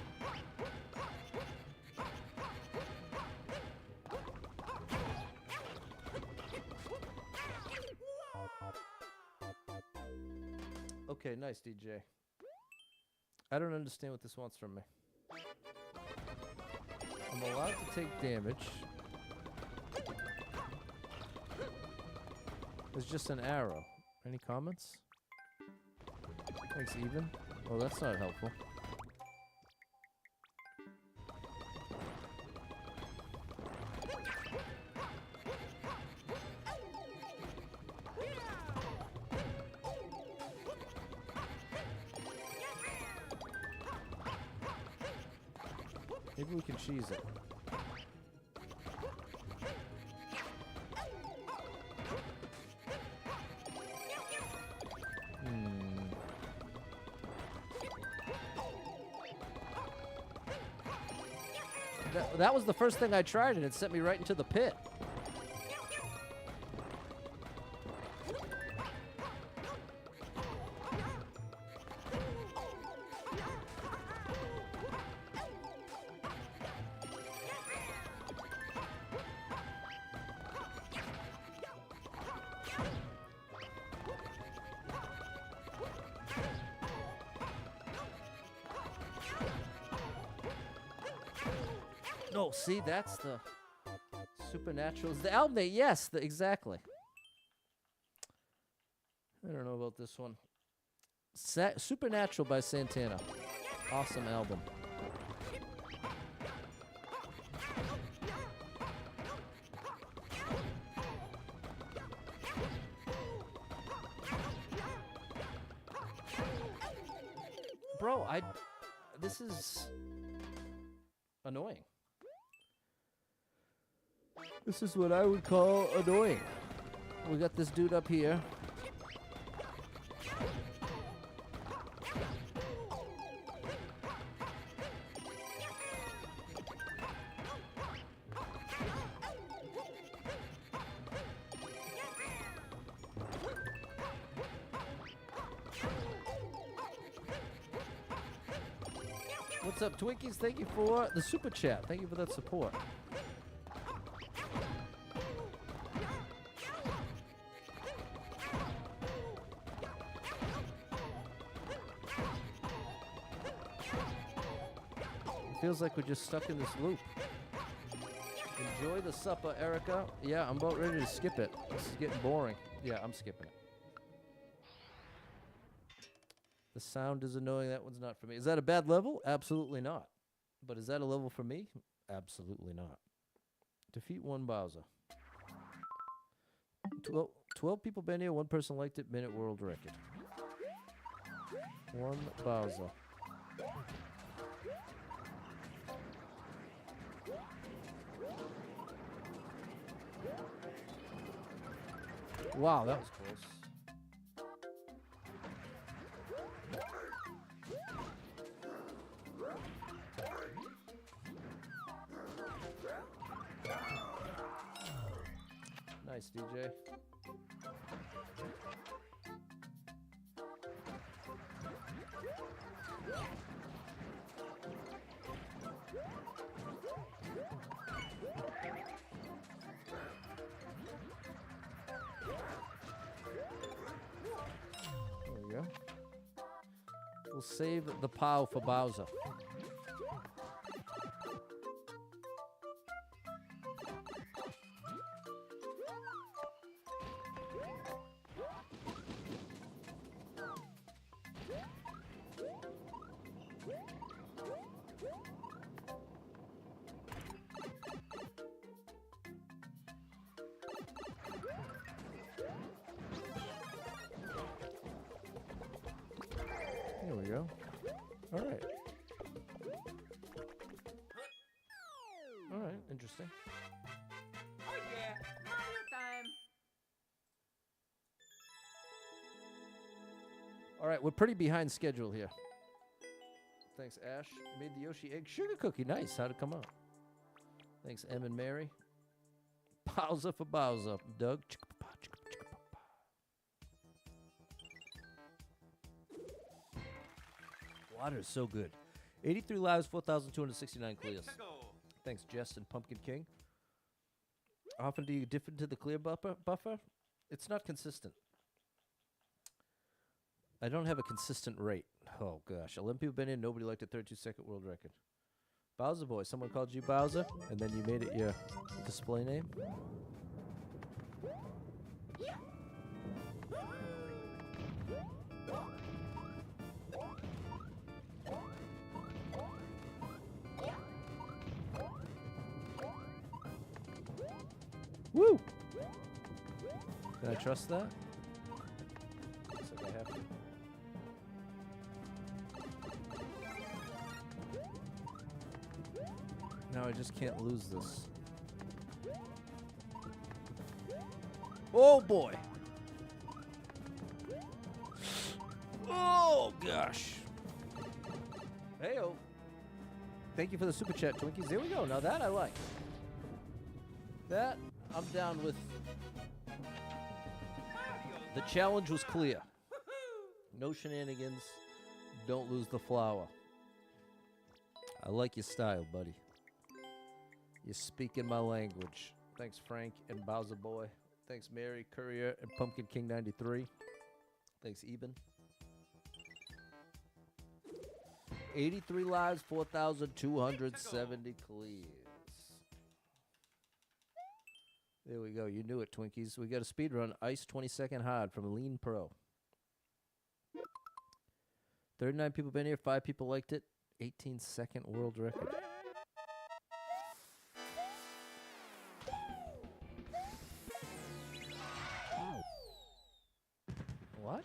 Okay, nice, DJ. I don't understand what this wants from me. I'm allowed to take damage. There's just an arrow. Any comments? Thanks, even. Oh, that's not helpful. Maybe we can cheese it. That was the first thing I tried, and it sent me right into the pit. No, see, that's the Supernaturals. The album name, yes, exactly. I don't know about this one. Supernatural by Santana. Awesome album. Bro, this is annoying. This is what I would call annoying. We got this dude up here. What's up, Twinkies? Thank you for the super chat. Thank you for that support. Feels like we're just stuck in this loop. Enjoy the supper, Erica. Yeah, I'm about ready to skip it. This is getting boring. Yeah, I'm skipping it. The sound is annoying. That one's not for me. Is that a bad level? Absolutely not. But is that a level for me? Absolutely not. Defeat one Bowser. 12 people been here. 1 person liked it. Minute world record. 1 Bowser. Wow, that was close. Nice, DJ. We'll save the POW for Bowser. go. All right. All right, interesting. Oh yeah, Mario time. All right, we're pretty behind schedule here. Thanks, Ash. You made the Yoshi egg sugar cookie. Nice. How'd it come out? Thanks, Em and Mary. Bowser for Bowser. Doug. Water is so good. 83 lives, 4,269 clears. Thanks, Jess and Pumpkin King. How often do you dip into the clear buffer? It's not consistent. I don't have a consistent rate. Oh, gosh. 11 people been in. Nobody liked a 32-second world record. Bowser Boy. Someone called you Bowser, and then you made it your display name? Woo! Can I trust that? Looks like I have to. Now I just can't lose this. Oh boy! Oh gosh! Heyo! Thank you for the super chat, Twinkies. There we go. Now that I like. That I'm down with. The challenge was clear. No shenanigans. Don't lose the flower. I like your style, buddy. You're speaking my language. Thanks, Frank and Bowser Boy. Thanks, Mary, Courier, and Pumpkin King 93. Thanks, Eben. 83 lives, 4,270 clears. There we go. You knew it, Twinkies. We got a speed run. Ice 20-second hard from Lean Pro. 39 people been here. 5 people liked it. 18-second world record. What?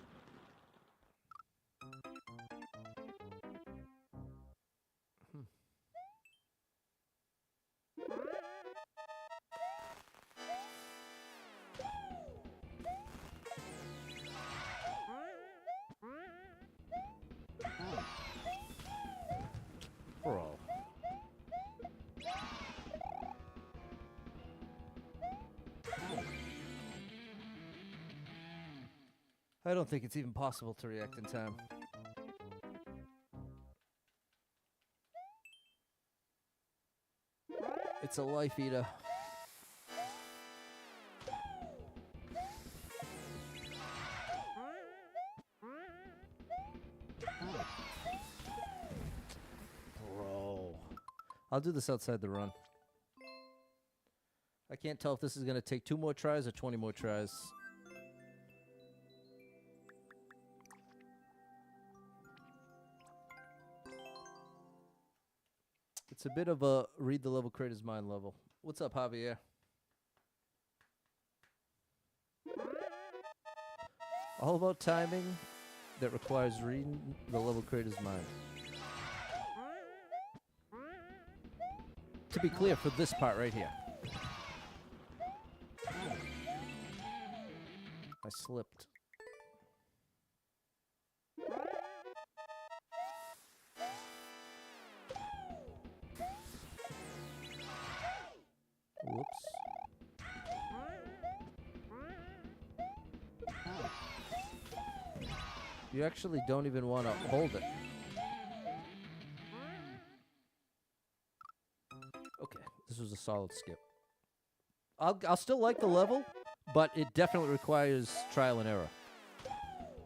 Bro. I don't think it's even possible to react in time. It's a life eater. Bro. I'll do this outside the run. I can't tell if this is going to take 2 more tries or 20 more tries. It's a bit of a read the level, create his mind level. What's up, Javier? All about timing that requires reading the level, create his mind. To be clear, for this part right here. I slipped. Whoops. You actually don't even want to hold it. Okay, this was a solid skip. I'll still like the level, but it definitely requires trial and error.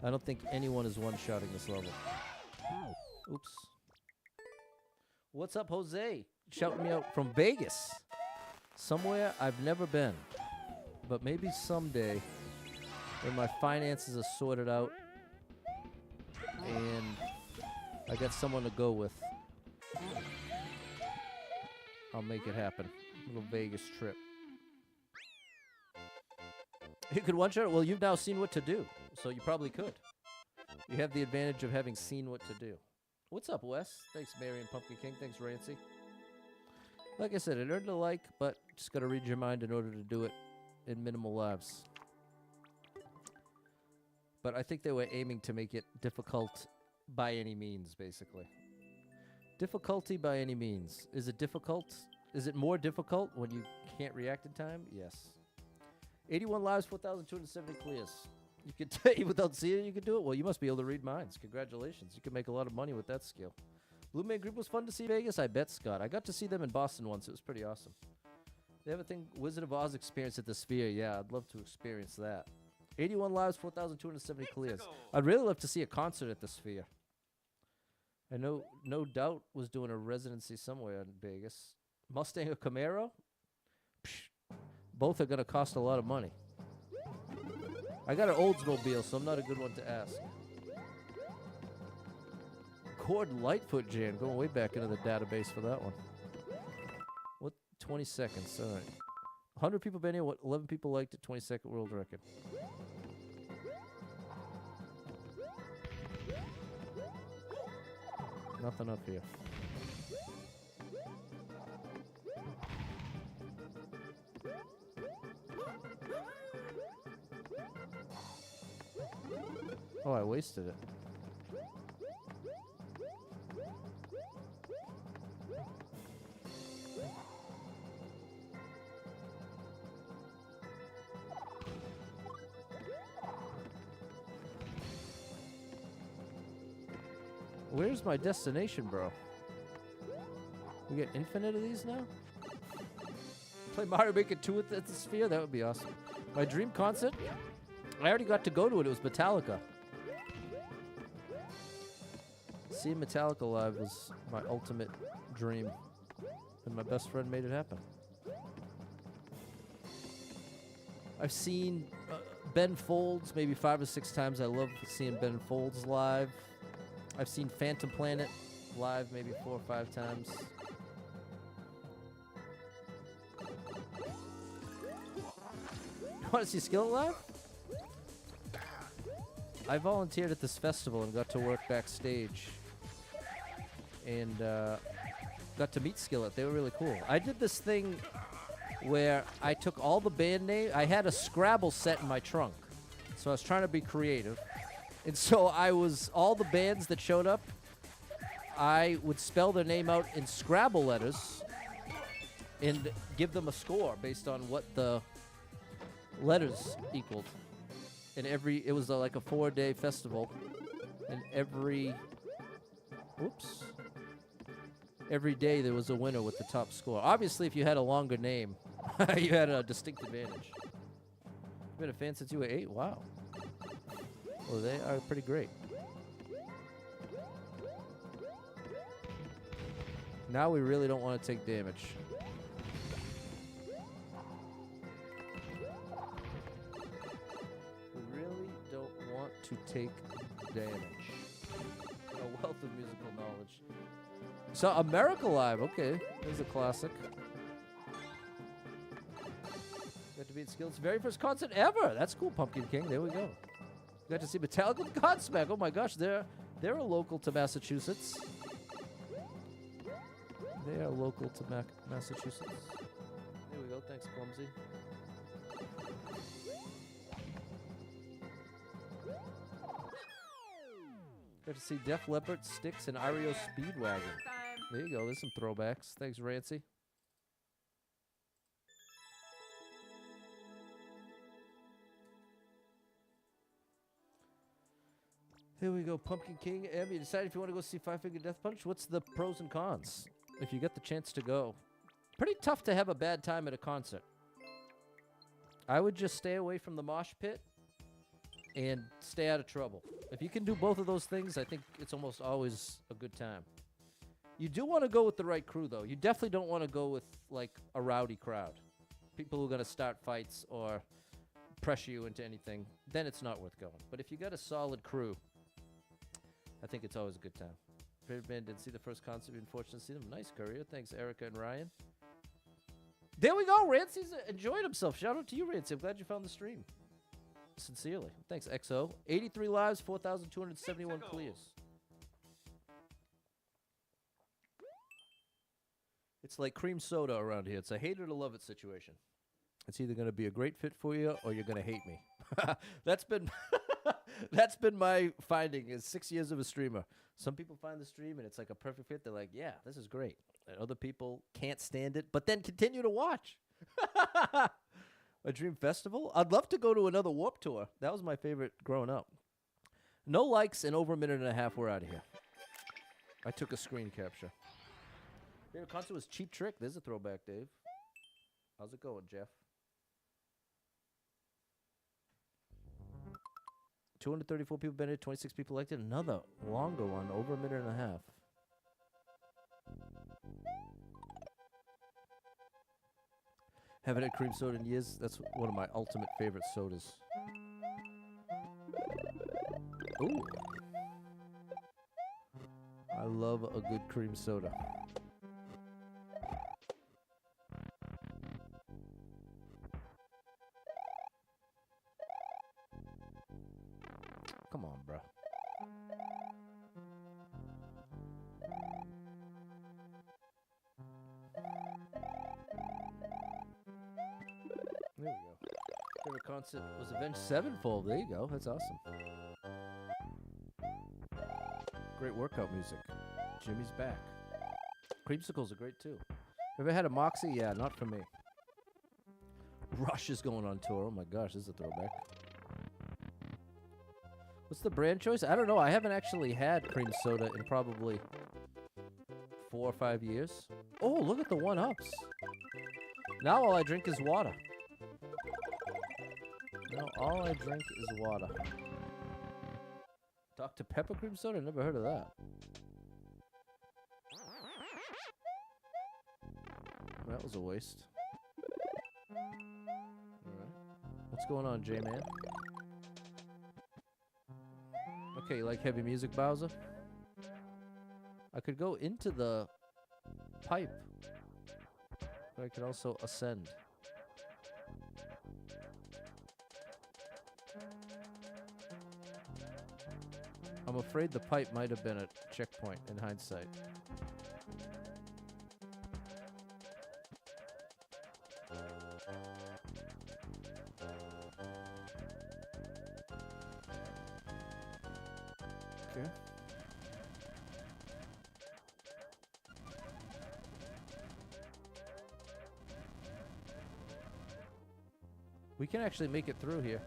I don't think anyone is one-shotting this level. Oops. What's up, Jose? Shouting me out from Vegas. Somewhere I've never been. But maybe someday, when my finances are sorted out and I got someone to go with, I'll make it happen. A little Vegas trip. You could one-shot it? Well, you've now seen what to do, so you probably could. You have the advantage of having seen what to do. What's up, Wes? Thanks, Mary and Pumpkin King. Thanks, Rancy. Like I said, it earned a like, but just got to read your mind in order to do it in minimal lives. But I think they were aiming to make it difficult by any means, basically. Difficulty by any means. Is it difficult? Is it more difficult when you can't react in time? Yes. 81 lives, 4,270 clears. You could tell without seeing it, you could do it. Well, you must be able to read minds. Congratulations. You could make a lot of money with that skill. Blue Man Group was fun to see in Vegas. I bet, Scott. I got to see them in Boston once. It was pretty awesome. They have a thing, Wizard of Oz experience at the Sphere. Yeah, I'd love to experience that. 81 lives, 4,270 clears. I'd really love to see a concert at the Sphere. I know No Doubt was doing a residency somewhere in Vegas. Mustang or Camaro? Psh, both are going to cost a lot of money. I got an Oldsmobile, so I'm not a good one to ask. Cord Lightfoot Jam, going way back into the database for that one. What? 20 seconds. All right. 100 people been here. What? 11 people liked it. 22nd world record. Nothing up here. Oh, I wasted it. Where's my destination, bro? We get infinite of these now? Play Mario Maker 2 at the Sphere? That would be awesome. My dream concert? I already got to go to it. It was Metallica. Seeing Metallica live was my ultimate dream. And my best friend made it happen. I've seen Ben Folds maybe 5 or 6 times. I love seeing Ben Folds live. I've seen Phantom Planet live maybe 4 or 5 times. You want to see Skillet live? I volunteered at this festival and got to work backstage. And got to meet Skillet. They were really cool. I did this thing where I took all the band names. I had a Scrabble set in my trunk. So I was trying to be creative. And so all the bands that showed up, I would spell their name out in Scrabble letters and give them a score based on what the letters equaled. And it was like a 4-day festival. And every every day there was a winner with the top score. Obviously, if you had a longer name, you had a distinct advantage. You've been a fan since you were 8? Wow. Well, they are pretty great. Now we really don't want to take damage. We really don't want to take damage. A wealth of musical knowledge. So, America Live. Okay, there's a classic. Got to be at Skillet's very first concert ever. That's cool, Pumpkin King. There we go. Got to see Metallica with Godsmack. Oh my gosh, they're a local to Massachusetts. They are local to Massachusetts. There we go. Thanks, Clumsy. Got to see Def Leppard, Styx, and REO Speedwagon. There you go. There's some throwbacks. Thanks, Rancy. Here we go, Pumpkin King. Em, you decided if you want to go see Five Finger Death Punch? What's the pros and cons if you get the chance to go? Pretty tough to have a bad time at a concert. I would just stay away from the mosh pit and stay out of trouble. If you can do both of those things, I think it's almost always a good time. You do want to go with the right crew, though. You definitely don't want to go with, like, a rowdy crowd. People who are going to start fights or pressure you into anything. Then it's not worth going. But if you got a solid crew, I think it's always a good time. Favorite band didn't see the first concert. Been fortunate to see them. Nice career. Thanks, Erica and Ryan. There we go. Rancy's enjoyed himself. Shout out to you, Rancy. I'm glad you found the stream. Sincerely. Thanks, XO. 83 lives, 4,271 Pizza clears. It's like cream soda around here. It's a hate it or love it situation. It's either going to be a great fit for you or you're going to hate me. That's been that's been my finding is 6 years of a streamer. Some people find the stream and it's like a perfect fit. They're like, yeah, this is great. And other people can't stand it, but then continue to watch. A dream festival? I'd love to go to another Warp Tour. That was my favorite growing up. No likes and over a minute and a half. We're out of here. I took a screen capture. Favorite concert was Cheap Trick. There's a throwback, Dave. How's it going, Jeff? 234 people been here, 26 people liked it. Another longer one, over a minute and a half. Haven't had cream soda in years. That's one of my ultimate favorite sodas. Ooh. I love a good cream soda. Come on, bro. There we go. Favorite concert was Avenged Sevenfold. There you go. That's awesome. Great workout music. Jimmy's back. Creamsicles are great too. Ever had a Moxie? Yeah, not for me. Rush is going on tour. Oh my gosh, this is a throwback. What's the brand choice? I don't know. I haven't actually had cream soda in probably 4 or 5 years. Oh, look at the 1-ups. Now all I drink is water. Now all I drink is water. Dr. Pepper cream soda? Never heard of that. That was a waste. Alright. What's going on, J-Man? Okay, you like heavy music, Bowser? I could go into the pipe, but I could also ascend. I'm afraid the pipe might have been a checkpoint in hindsight. Okay. We can actually make it through here.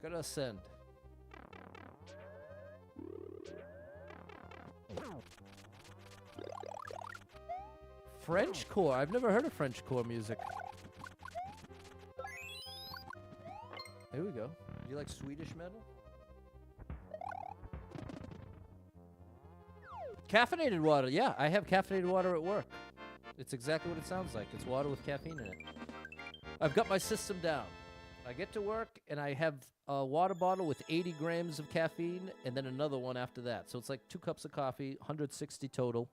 Gotta ascend. Frenchcore. I've never heard of Frenchcore music. Here we go. Do you like Swedish metal? Caffeinated water. Yeah, I have caffeinated water at work. It's exactly what it sounds like. It's water with caffeine in it. I've got my system down. I get to work and I have a water bottle with 80 grams of caffeine and then another one after that. So it's like 2 cups of coffee, 160 total.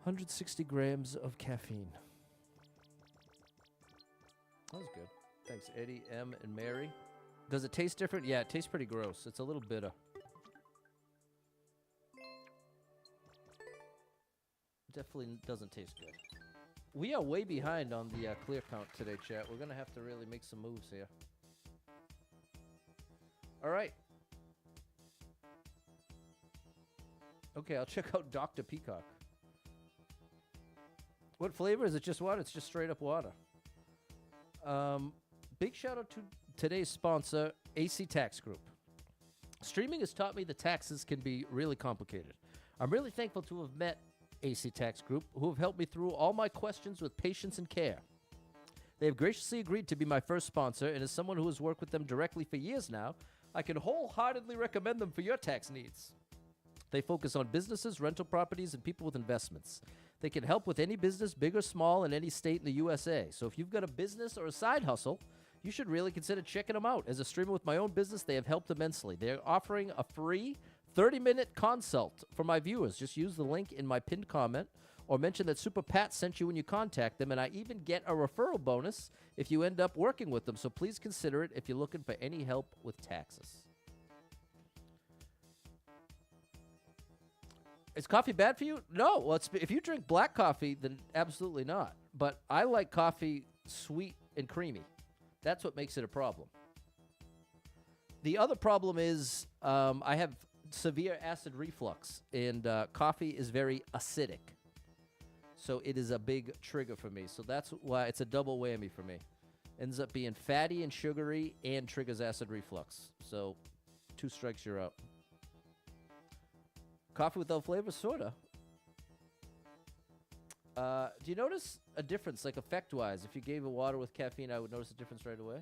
160 grams of caffeine. That was good. Thanks, Eddie, M, and Mary. Does it taste different? Yeah, it tastes pretty gross. It's a little bitter. Definitely doesn't taste good. We are way behind on the clear count today, chat. We're going to have to really make some moves here. All right. Okay, I'll check out Dr. Peacock. What flavor? Is it just water? It's just straight up water. Big shout out to today's sponsor, AC Tax Group. Streaming has taught me that taxes can be really complicated. I'm really thankful to have met AC Tax Group, who have helped me through all my questions with patience and care. They have graciously agreed to be my first sponsor, and as someone who has worked with them directly for years now, I can wholeheartedly recommend them for your tax needs. They focus on businesses, rental properties, and people with investments. They can help with any business, big or small, in any state in the USA. So if you've got a business or a side hustle, you should really consider checking them out. As a streamer with my own business, they have helped immensely. They're offering a free 30-minute consult for my viewers. Just use the link in my pinned comment or mention that Super Pat sent you when you contact them, and I even get a referral bonus if you end up working with them. So please consider it if you're looking for any help with taxes. Is coffee bad for you? No. Well, if you drink black coffee, then absolutely not. But I like coffee sweet and creamy. That's what makes it a problem. The other problem is I have severe acid reflux, and coffee is very acidic. So it is a big trigger for me. So that's why it's a double whammy for me. Ends up being fatty and sugary and triggers acid reflux. So 2 strikes, you're out. Coffee without flavor? Sorta. Do you notice a difference, like effect-wise? If you gave it water with caffeine, I would notice a difference right away.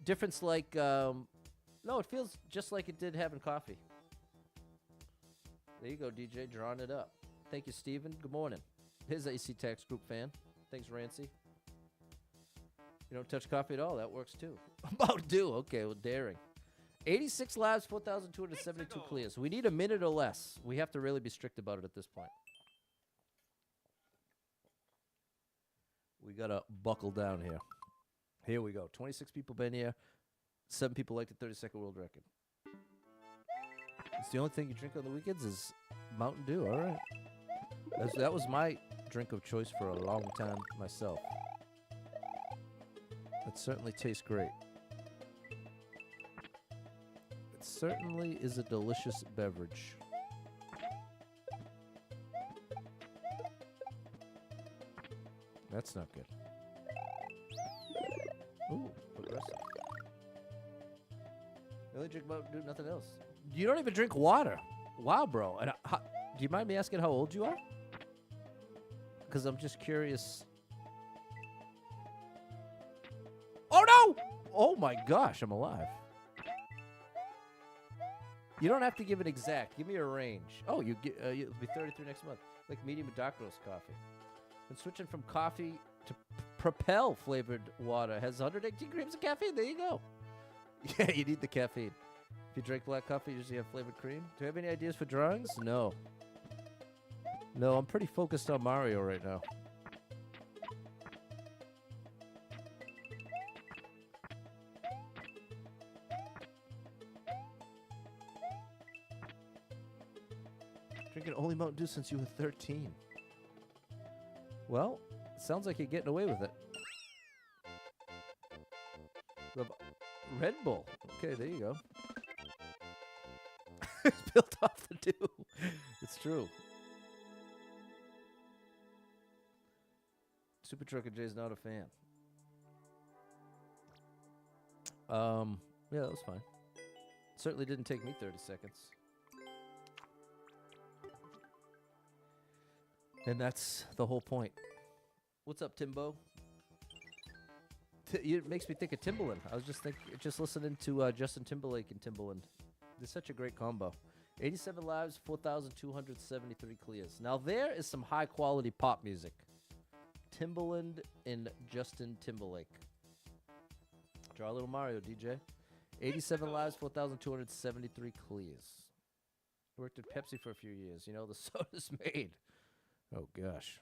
Difference like, no, it feels just like it did having coffee. There you go, DJ, drawing it up. Thank you, Steven. Good morning. Here's AC Tax Group fan. Thanks, Rancy. You don't touch coffee at all. That works, too. About due. Okay, well, daring. 86 lives, 4,272 clears. We need a minute or less. We have to really be strict about it at this point. We got to buckle down here. Here we go. 26 people been here. 7 people like the 30-second world record. It's the only thing you drink on the weekends is Mountain Dew. All right. That was my drink of choice for a long time myself. It certainly tastes great. It certainly is a delicious beverage. That's not good. Ooh, progressive. You only drink Mountain Dew, nothing else. You don't even drink water. Wow, bro. And do you mind me asking how old you are? Because I'm just curious. Oh, no! Oh, my gosh, I'm alive. You don't have to give an exact. Give me a range. Oh, you'll be 33 next month. Like medium and dark roast coffee. And switching from coffee to Propel flavored water has 118 grams of caffeine. There you go. Yeah, you need the caffeine. If you drink black coffee, you usually have flavored cream. Do you have any ideas for drawings? No. No, I'm pretty focused on Mario right now. Drinking only Mountain Dew since you were 13. Well, sounds like you're getting away with it. The Red Bull. Okay, there you go. It's built off the dew. It's true. Super Trucker Jay's not a fan. Yeah, that was fine. Certainly didn't take me 30 seconds. And that's the whole point. What's up, Timbo? It makes me think of Timbaland. I was just listening to Justin Timberlake and Timbaland. They're such a great combo. 87 lives, 4,273 clears. Now there is some high quality pop music. Timbaland and Justin Timberlake. Draw a little Mario, DJ. 87 lives, 4,273 clears. Worked at Pepsi for a few years. You know, the soda's made. Oh, gosh.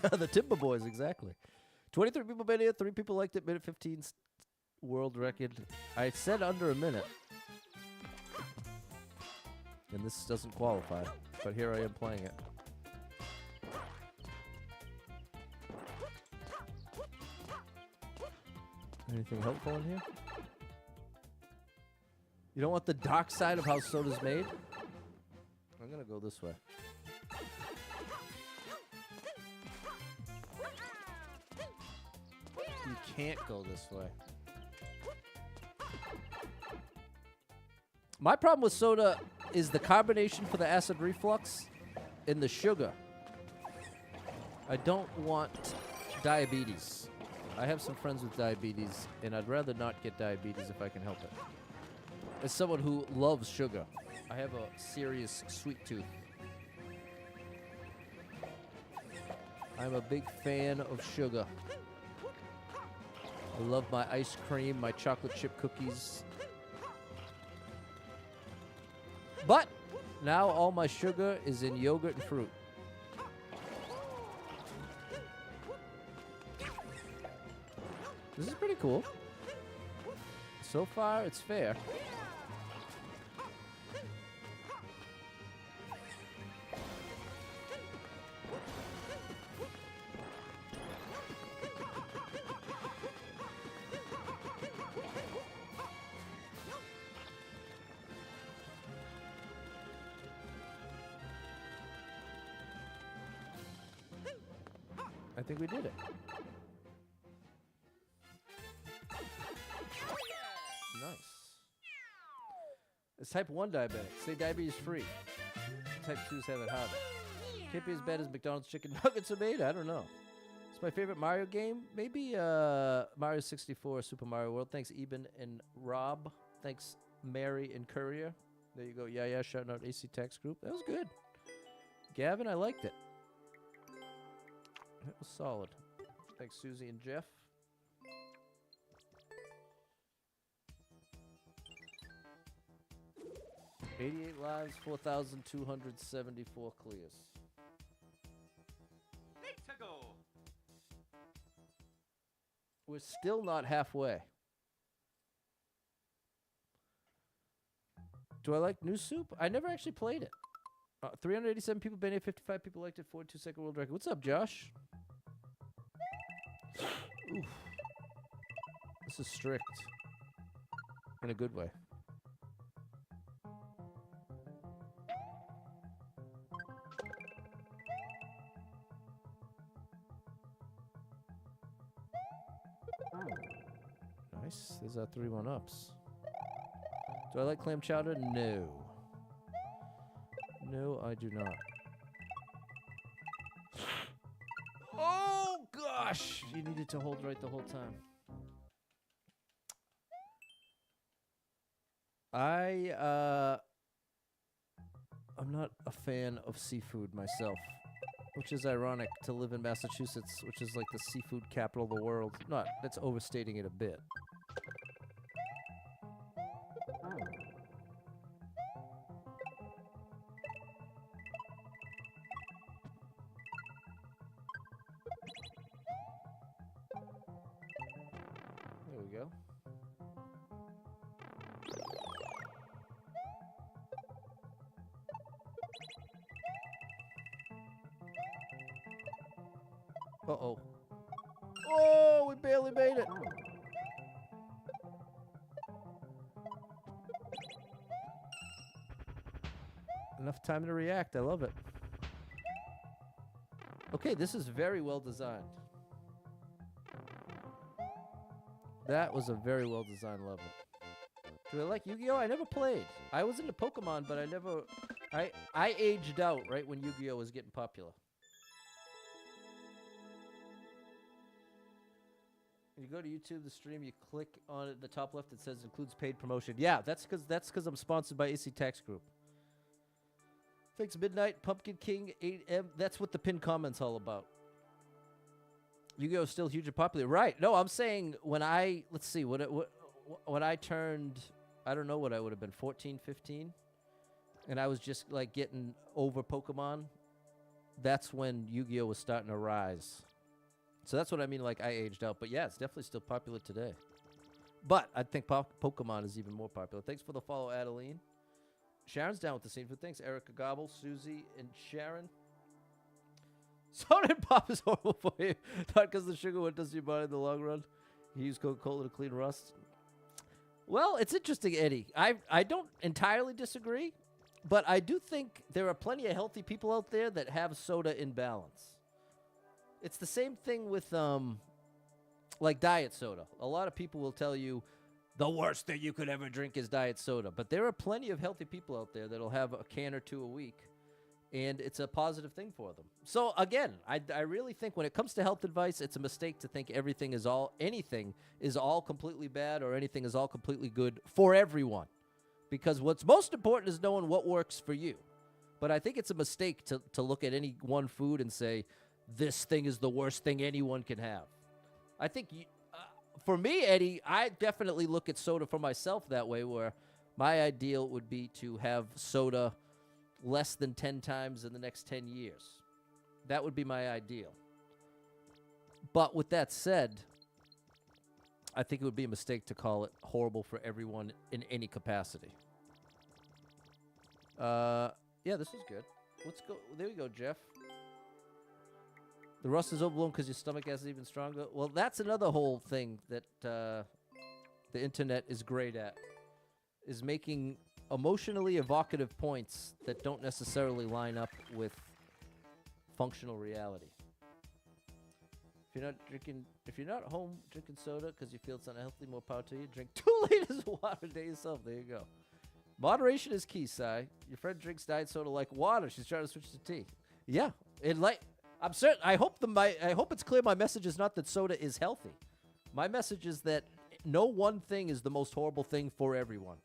The Timber Boys, exactly. 23 people been here. 3 people liked it. Minute 15 world record. I said under a minute. And this doesn't qualify. But here I am playing it. Anything helpful in here? You don't want the dark side of how soda's made? I'm going to go this way. You can't go this way. My problem with soda is the carbonation for the acid reflux and the sugar. I don't want diabetes. I have some friends with diabetes, and I'd rather not get diabetes if I can help it. As someone who loves sugar, I have a serious sweet tooth. I'm a big fan of sugar. I love my ice cream, my chocolate chip cookies. But now all my sugar is in yogurt and fruit. This is pretty cool. So far, it's fair. I think we did it. Nice. It's type 1 diabetic. Say diabetes free. Type 2s have it harder. Can't be as bad as McDonald's chicken nuggets are made. I don't know. It's my favorite Mario game. Maybe Mario 64, Super Mario World. Thanks, Eben and Rob. Thanks, Mary and Courier. There you go. Yeah, shouting out AC Tax Group. That was good. Gavin, I liked it. That was solid. Thanks, Susie and Jeff. $88 lives, 4,274 clears. Let's go. We're still not halfway. Do I like New Soup? I never actually played it. 387 people been here, 55 people liked it, 42-second world record. What's up, Josh? Oof. This is strict. In a good way. Nice. There's our 3 1-ups. Do I like clam chowder? No. No, I do not. Oh, gosh! You needed to hold right the whole time. I'm not a fan of seafood myself, which is ironic to live in Massachusetts, which is like the seafood capital of the world. Not, that's overstating it a bit. There we go. Uh-oh. Oh, we barely made it. Enough time to react. I love it. Okay, this is very well designed. That was a very well designed level. Do I like Yu-Gi-Oh? I never played. I was into Pokemon, but I never... I aged out right when Yu-Gi-Oh was getting popular. You go to YouTube, the stream, you click on it, the top left, it says includes paid promotion. Yeah, that's because I'm sponsored by AC Tax Group. Thanks, Midnight, Pumpkin King, 8M. That's what the pinned comment's all about. Yu-Gi-Oh is still huge and popular. Right. No, I'm saying when I, let's see, when I turned, I don't know what I would have been, 14, 15, and I was just like getting over Pokemon, that's when Yu-Gi-Oh was starting to rise. So that's what I mean, like I aged out. But yeah, it's definitely still popular today. But I think Pokemon is even more popular. Thanks for the follow, Adeline. Sharon's down with the scene food. Thanks, Erica Gobble, Susie, and Sharon. Soda and pop is horrible for you. Not because the sugar, what does your body in the long run? You use Coca-Cola to clean rust. Well, it's interesting, Eddie. I don't entirely disagree, but I do think there are plenty of healthy people out there that have soda in balance. It's the same thing with like diet soda. A lot of people will tell you the worst thing you could ever drink is diet soda, but there are plenty of healthy people out there that'll have a can or two a week, and it's a positive thing for them. So again, I really think when it comes to health advice, it's a mistake to think anything is all completely bad or anything is all completely good for everyone, because what's most important is knowing what works for you. But I think it's a mistake to look at any one food and say, this thing is the worst thing anyone can have. I think, for me, Eddie, I definitely look at soda for myself that way, where my ideal would be to have soda less than 10 times in the next 10 years. That would be my ideal. But with that said, I think it would be a mistake to call it horrible for everyone in any capacity. Yeah, this is good. Let's go. There we go, Jeff. The rust is overblown because your stomach acid is even stronger. Well, that's another whole thing that the internet is great at, is making emotionally evocative points that don't necessarily line up with functional reality. If you're not home drinking soda because you feel it's unhealthy, more power to you. Drink 2 liters of water a day yourself. There you go. Moderation is key, Sai. Your friend drinks diet soda like water. She's trying to switch to tea. Yeah, I'm certain. I hope it's clear. My message is not that soda is healthy. My message is that no one thing is the most horrible thing for everyone.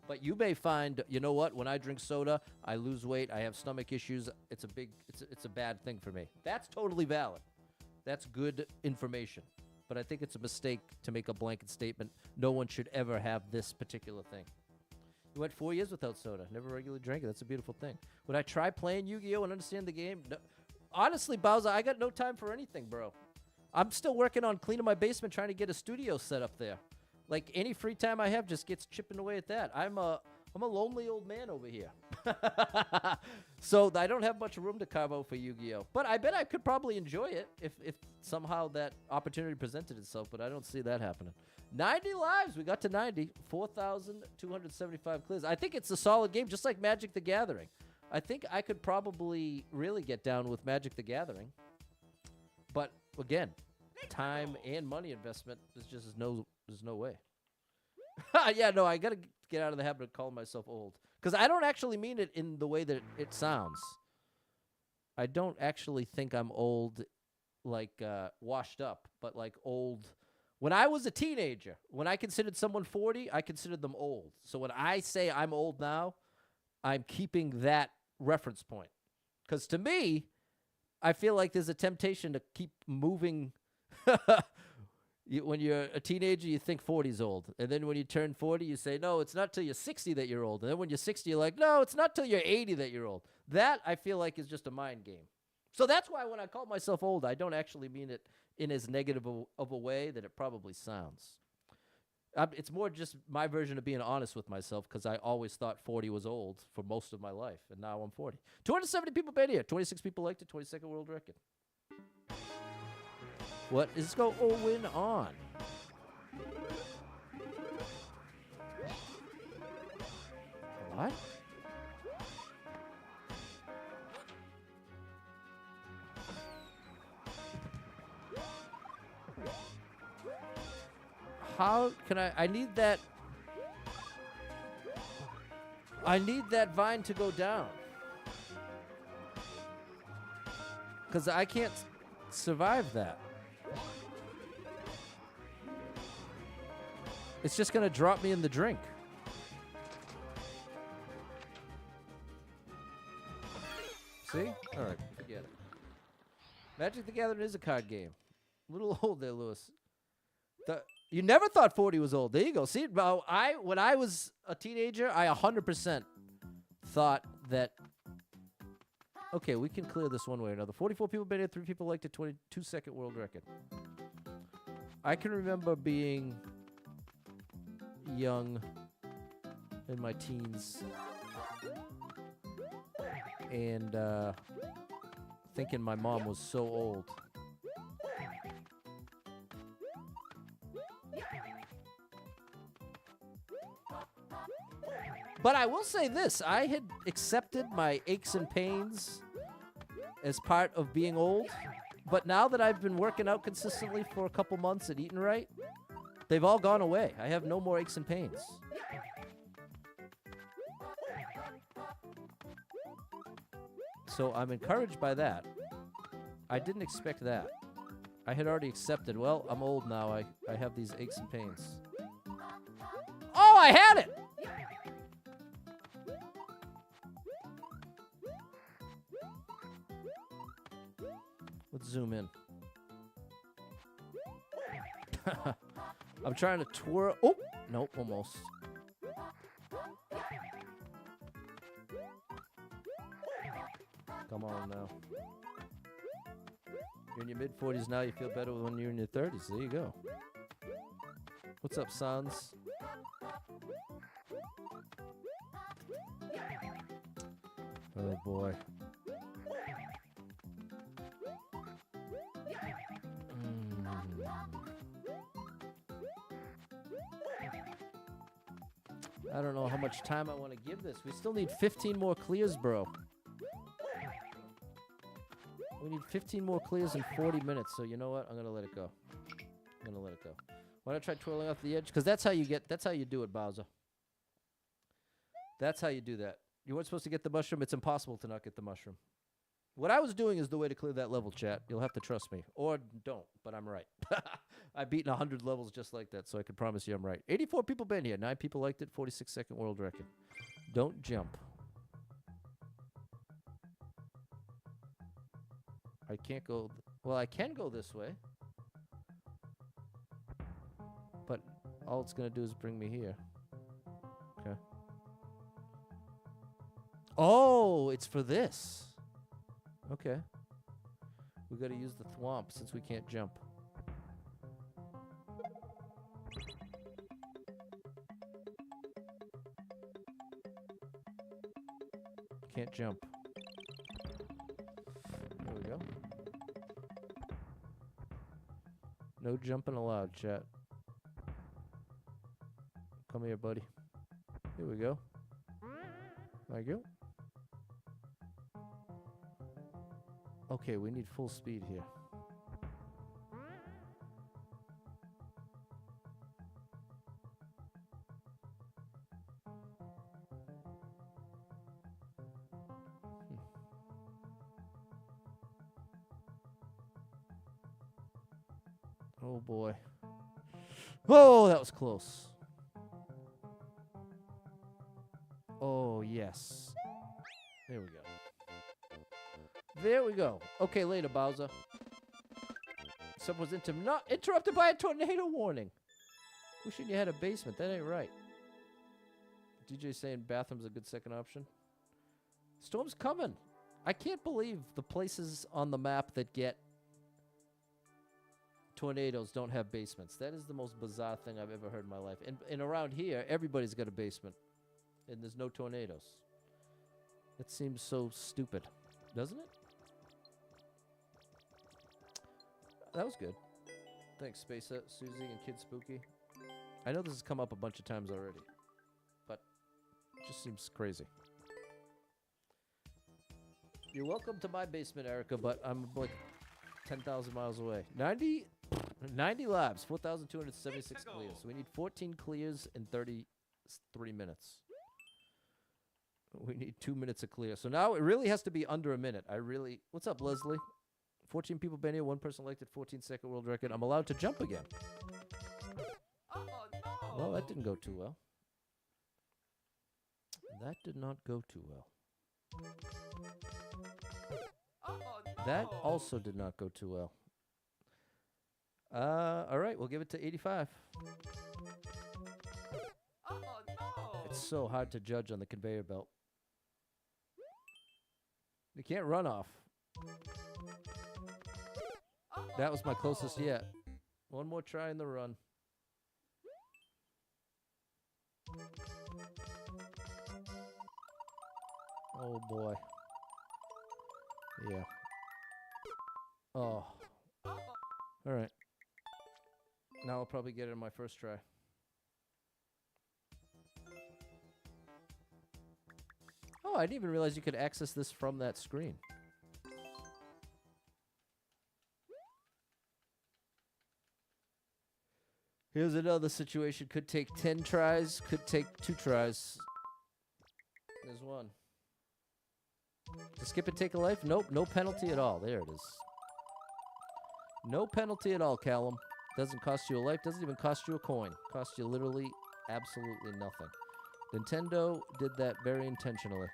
But you may find, you know what? When I drink soda, I lose weight. I have stomach issues. It's a bad thing for me. That's totally valid. That's good information. But I think it's a mistake to make a blanket statement. No one should ever have this particular thing. You went 4 years without soda. Never regularly drank it. That's a beautiful thing. Would I try playing Yu-Gi-Oh! And understand the game? No. Honestly, Bowser, I got no time for anything, bro. I'm still working on cleaning my basement, trying to get a studio set up there. Like, any free time I have just gets chipping away at that. I'm a lonely old man over here. So I don't have much room to carve out for Yu-Gi-Oh! But I bet I could probably enjoy it if somehow that opportunity presented itself, but I don't see that happening. 90 lives. We got to 90. 4,275 clears. I think it's a solid game, just like Magic the Gathering. I think I could probably really get down with Magic the Gathering. But, again, time and money investment, there's no way. Yeah, no, I got to get out of the habit of calling myself old. Because I don't actually mean it in the way that it sounds. I don't actually think I'm old, like washed up, but like old. When I was a teenager, when I considered someone 40, I considered them old. So when I say I'm old now, I'm keeping that reference point. Because to me, I feel like there's a temptation to keep moving. When you're a teenager, you think 40's old. And then when you turn 40, you say, no, it's not till you're 60 that you're old. And then when you're 60, you're like, no, it's not till you're 80 that you're old. That, I feel like, is just a mind game. So that's why when I call myself old, I don't actually mean it in as negative of a way that it probably sounds. It's more just my version of being honest with myself, because I always thought 40 was old for most of my life, and now I'm 40. 270 people been here. 26 people liked it. 22nd world record. What is going on? What? How can I need that. I need that vine to go down. Because I can't survive that. It's just going to drop me in the drink. See? All right, forget it. Magic the Gathering is a card game. A little old there, Lewis. You never thought 40 was old. There you go. See, when I was a teenager, I 100% thought that, okay, we can clear this one way or another. 44 people been here, 3 people liked it, 22-second world record. I can remember being young in my teens and thinking my mom was so old. But I will say this, I had accepted my aches and pains as part of being old, but now that I've been working out consistently for a couple months and eating right, they've all gone away. I have no more aches and pains. So I'm encouraged by that. I didn't expect that. I had already accepted, well, I'm old now. I have these aches and pains. Oh, I had it! Let's zoom in. I'm trying to twirl. Oh, nope, almost. Come on now. You're in your mid-40s now. You feel better when you're in your 30s. There you go. What's up, Sans? Oh boy. I don't know how much time I want to give this. We still need 15 more clears, bro. We need 15 more clears in 40 minutes. So you know what? I'm gonna let it go. I'm gonna let it go. Why don't I try twirling off the edge? Because that's how you do it, Bowser. That's how you do that. You weren't supposed to get the mushroom. It's impossible to not get the mushroom. What I was doing is the way to clear that level, chat. You'll have to trust me. Or don't, but I'm right. I've beaten 100 levels just like that, so I can promise you I'm right. 84 people been here. 9 people liked it. 46-second world record. Don't jump. I can't go... Well, I can go this way. But all it's going to do is bring me here. Okay. Oh, it's for this. Okay. We got to use the thwomp since we can't jump. Can't jump. There we go. No jumping allowed, chat. Come here, buddy. Here we go. There you go. Okay, we need full speed here. Oh boy. Oh, that was close. Oh, yes. There we go. There we go. Okay, later, Bowser. Someone's not interrupted by a tornado warning. Wishing you had a basement. That ain't right. DJ saying bathroom's a good second option. Storm's coming. I can't believe the places on the map that get tornadoes don't have basements. That is the most bizarre thing I've ever heard in my life. And around here, everybody's got a basement. And there's no tornadoes. That seems so stupid, doesn't it? That was good. Thanks, Spacer, Susie, and Kid Spooky. I know this has come up a bunch of times already, but it just seems crazy. You're welcome to my basement, Erica, but I'm like 10,000 miles away. 90 lives, 4,276 clears. So we need 14 clears in 33 minutes. We need 2 minutes of clear. So now it really has to be under a minute. What's up, Leslie? 14 people been here. 1 person liked it. 14-second world record. I'm allowed to jump again. Oh, no. Well, that didn't go too well. That did not go too well. Oh, no. That also did not go too well. All right, we'll give it to 85. Oh, no. It's so hard to judge on the conveyor belt. You can't run off. Oh, That was my closest no. yet. One more try in the run. Oh boy. Yeah. Oh. Oh, All right. Now I'll probably get it on my first try. Oh, I didn't even realize you could access this from that screen. Here's another situation. Could take 10 tries, could take 2 tries. There's one. To skip and take a life? Nope, no penalty at all. There it is. No penalty at all, Callum. Doesn't cost you a life, doesn't even cost you a coin. Costs you literally absolutely nothing. Nintendo did that very intentionally.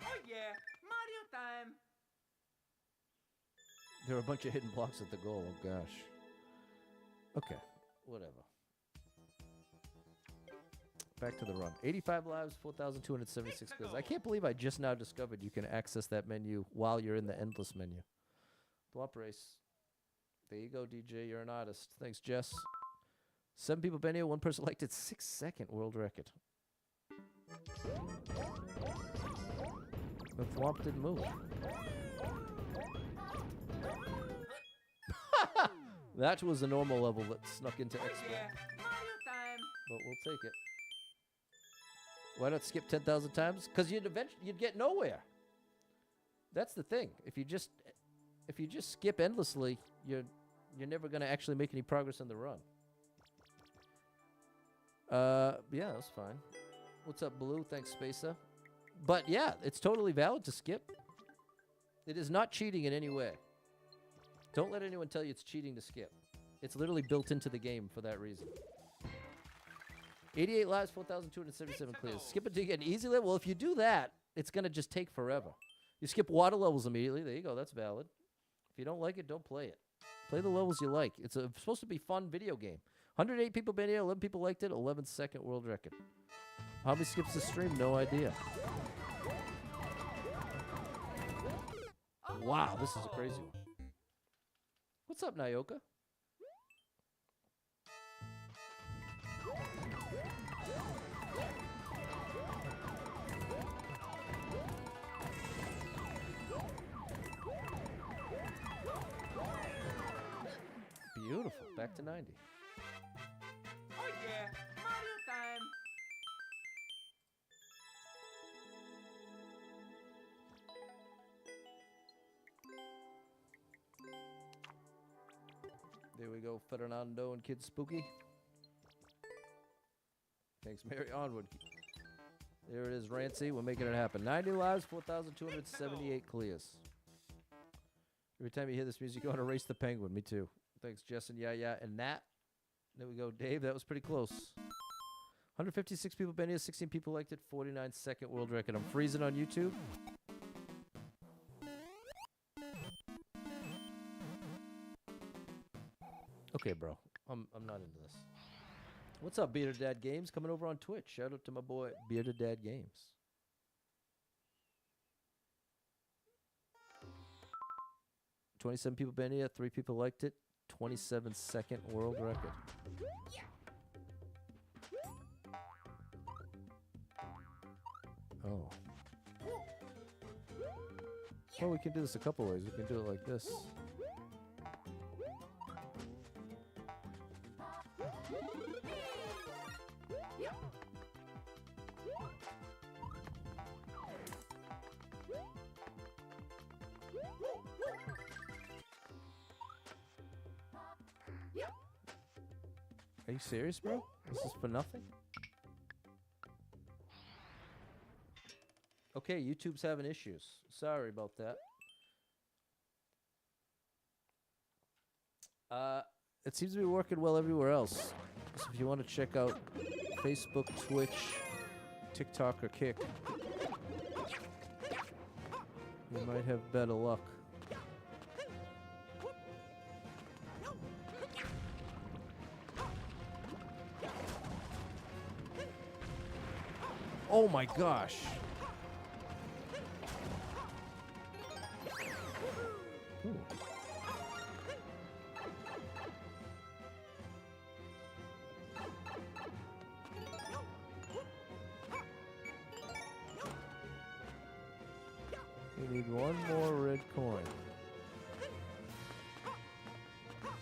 oh yeah, Mario time. There are a bunch of hidden blocks at the goal. Oh, gosh. Okay, whatever. Back to the run. 85 lives, 4,276 kills. I can't believe I just now discovered you can access that menu while you're in the endless menu. Swamp race. There you go, DJ. You're an artist. Thanks, Jess. 7 people been here. 1 person liked it. 6-second world record. The Thwomp didn't move. That was a normal level that snuck into expert. Yeah, Mario time. But we'll take it. Why not skip 10,000 times? Because you'd get nowhere. That's the thing. If you just skip endlessly, you're never gonna actually make any progress on the run. Yeah, that's fine. What's up, Blue? Thanks, Spacer. But yeah, it's totally valid to skip. It is not cheating in any way. Don't let anyone tell you it's cheating to skip. It's literally built into the game for that reason. 88 lives, 4,277 clears. Skip it to get an easy level. Well, if you do that, it's going to just take forever. You skip water levels immediately. There you go. That's valid. If you don't like it, don't play it. Play the levels you like. It's supposed to be fun video game. 108 people been here. 11 people liked it. 11-second world record. How many skips the stream? No idea. Wow, this is a crazy one. What's up, Nyoka? Beautiful. Back to 90. Oh yeah, Mario time. There we go, Fernando and Kid Spooky. Thanks, Mary. Onward. There it is, Rancy. We're making it happen. 90 lives, 4,278 clears. Every time you hear this music, you want to race the penguin. Me too. Thanks, Jess and Yeah, and Nat. There we go, Dave. That was pretty close. 156 people been here. 16 people liked it. 49-second world record. I'm freezing on YouTube. Okay, bro. I'm not into this. What's up, Bearded Dad Games? Coming over on Twitch. Shout out to my boy, Bearded Dad Games. $27 people been here. 3 people liked it. 27-second world record. Oh. Well, we can do this a couple ways. We can do it like this. Are you serious, bro? This is for nothing? Okay, YouTube's having issues. Sorry about that. It seems to be working well everywhere else. So if you want to check out Facebook, Twitch, TikTok, or Kick, you might have better luck. Oh my gosh. Ooh. We need one more red coin.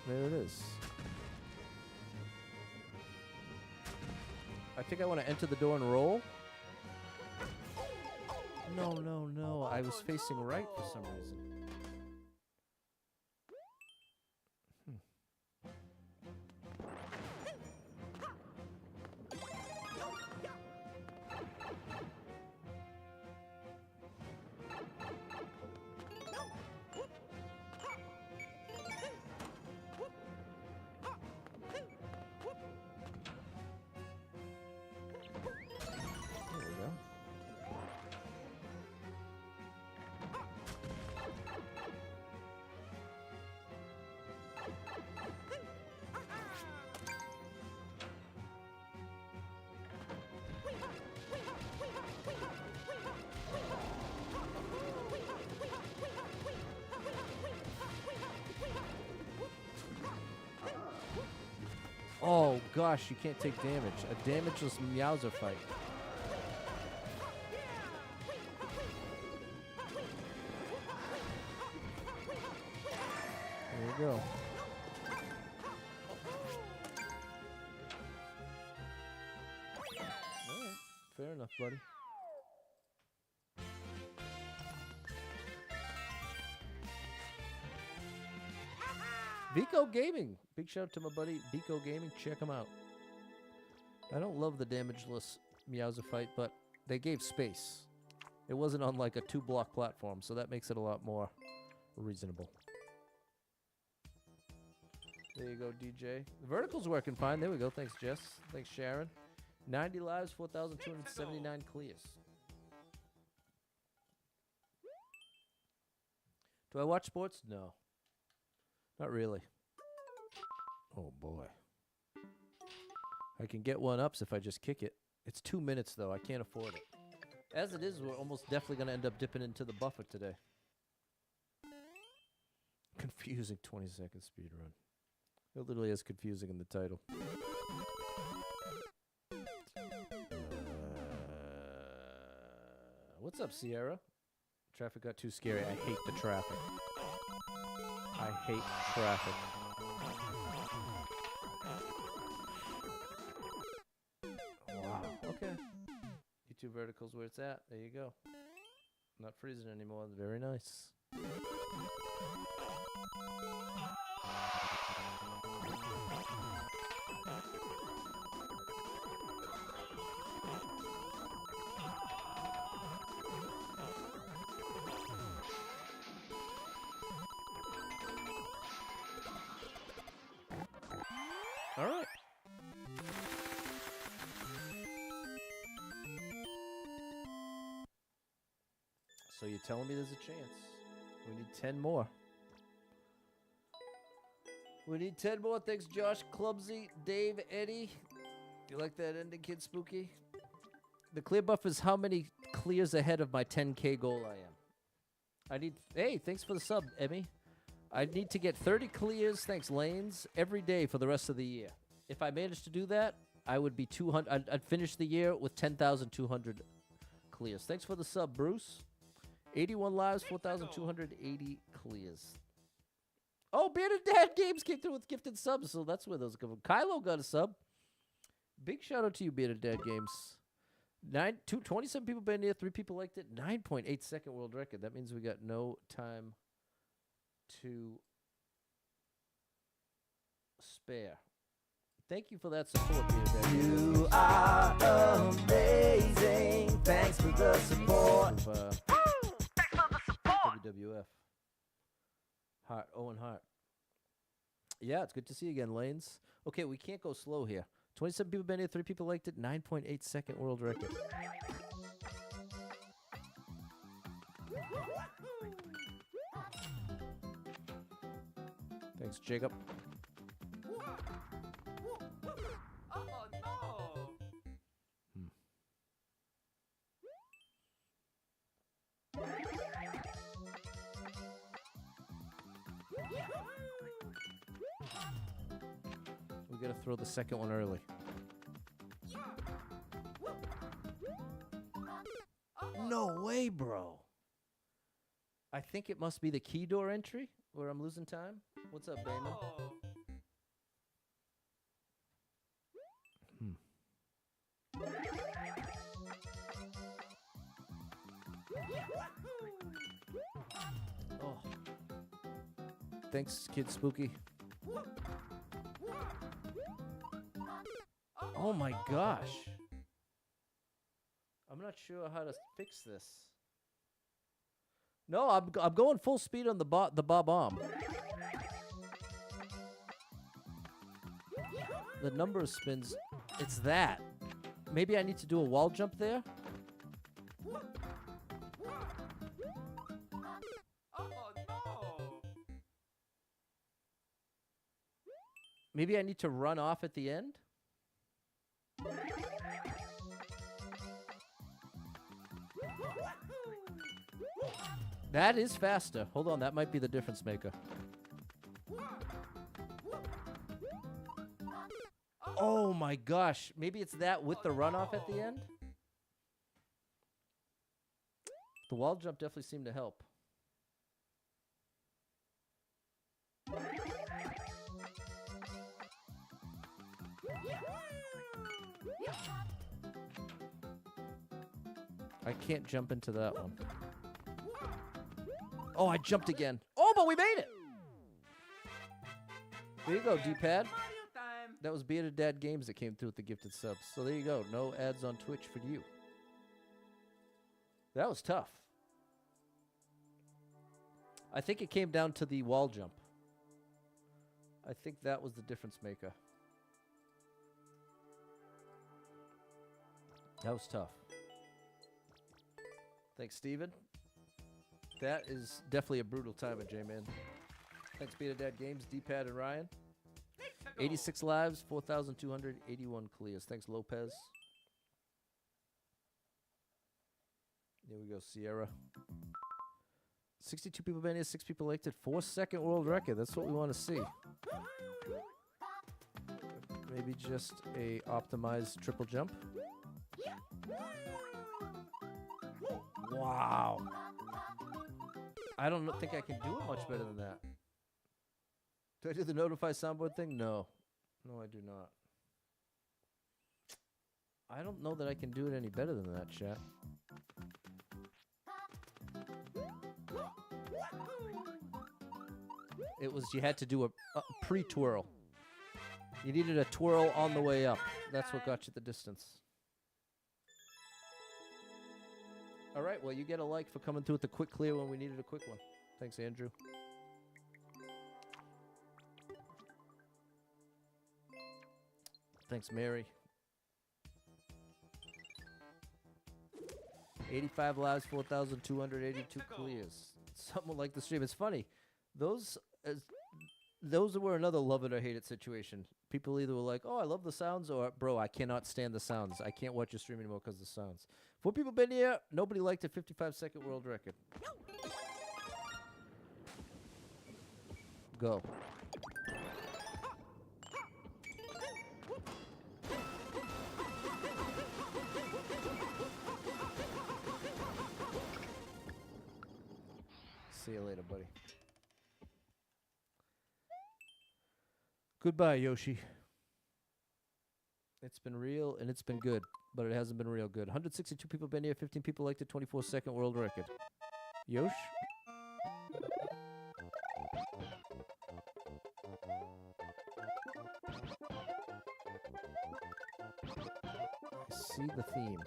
There it is. I think I want to enter the door and roll. No, no, no. I was facing right for some reason. There we go. Oh, gosh, you can't take damage. A damageless Meowser fight. There you go. All right. Fair enough, buddy. Vico Gaming. Big shout out to my buddy Vico Gaming. Check him out. I don't love the damageless Meowser fight, but they gave space. It wasn't on like a 2-block platform, so that makes it a lot more reasonable. There you go, DJ. The vertical's working fine. There we go. Thanks, Jess. Thanks, Sharon. 90 lives, 4,279 clears. Do I watch sports? No. Not really. Oh, boy. I can get one-ups if I just kick it. It's 2 minutes, though. I can't afford it. As it is, we're almost definitely going to end up dipping into the buffer today. Confusing 20-second speed run. It literally is confusing in the title. What's up, Sierra? Traffic got too scary. I hate the traffic. I hate traffic. Wow. Okay. YouTube verticals where it's at. There you go. Not freezing anymore. Very nice. All right. So you're telling me there's a chance. We need 10 more. We need 10 more. Thanks, Josh, Clumsy, Dave, Eddie. You like that ending, Kid Spooky? The clear buff is how many clears ahead of my 10K goal I am. I need... Hey, thanks for the sub, Emmy. I need to get 30 clears, thanks, Lanes, every day for the rest of the year. If I managed to do that, I would be 200. I'd finish the year with 10,200 clears. Thanks for the sub, Bruce. 81 lives, 4,280 clears. Oh, Bearded Dad Games came through with gifted subs, so that's where those come from. Kylo got a sub. Big shout out to you, Bearded Dad Games. 27 people been here, 3 people liked it. 9.8 second world record. That means we got no time to spare. Thank you for that support, Bearded Dad Games. You are amazing. Thanks for the support. WWF. Hart, Owen Hart. Yeah, it's good to see you again, Lanes. Okay, we can't go slow here. 27 people been here, 3 people liked it. 9.8 second world record. Thanks, Jacob. Oh no! We gotta throw the second one early. No way, bro. I think it must be the key door entry where I'm losing time. What's up, Damon? Oh. Thanks, Kid Spooky. Oh my gosh. I'm not sure how to fix this. No, I'm going full speed on the bob-omb. The number of spins, it's that. Maybe I need to do a wall jump there. Oh no! Maybe I need to run off at the end. That is faster. Hold on, that might be the difference maker. my gosh. Maybe it's that with the runoff at the end? The wall jump definitely seemed to help. I can't jump into that one. Oh, I jumped again. Oh, but we made it! There you go, D-pad. Mario time. That was Bearded Dad Games that came through with the gifted subs. So there you go. No ads on Twitch for you. That was tough. I think it came down to the wall jump. I think that was the difference maker. That was tough. Thanks, Steven. That is definitely a brutal time at J-Man. Thanks, Bearded Dad Games, D-pad and Ryan. 86 lives, 4,281 clears. Thanks, Lopez. Here we go, Sierra. 62 people been here, 6 people liked it. 4-second world record. That's what we want to see. Maybe just a optimized triple jump. Wow. I don't think I can do it much better than that. Do I do the notify soundboard thing? No. No, I do not. I don't know that I can do it any better than that, chat. It was, you had to do a pre-twirl. You needed a twirl on the way up. That's what got you the distance. All right, well, you get a like for coming through with the quick clear when we needed a quick one. Thanks, Andrew. Thanks, Mary. 85 lives, 4,282 clears. Someone liked the stream. It's funny. Those were another love it or hate it situation. People either were like, oh, I love the sounds, or, bro, I cannot stand the sounds. I can't watch your stream anymore because of the sounds. 4 people been here. Nobody liked a 55-second world record. Go. See you later, buddy. Goodbye, Yoshi. It's been real and it's been good, but it hasn't been real good. 162 people been here, 15 people liked it, 24-second world record. Yosh? I see the theme.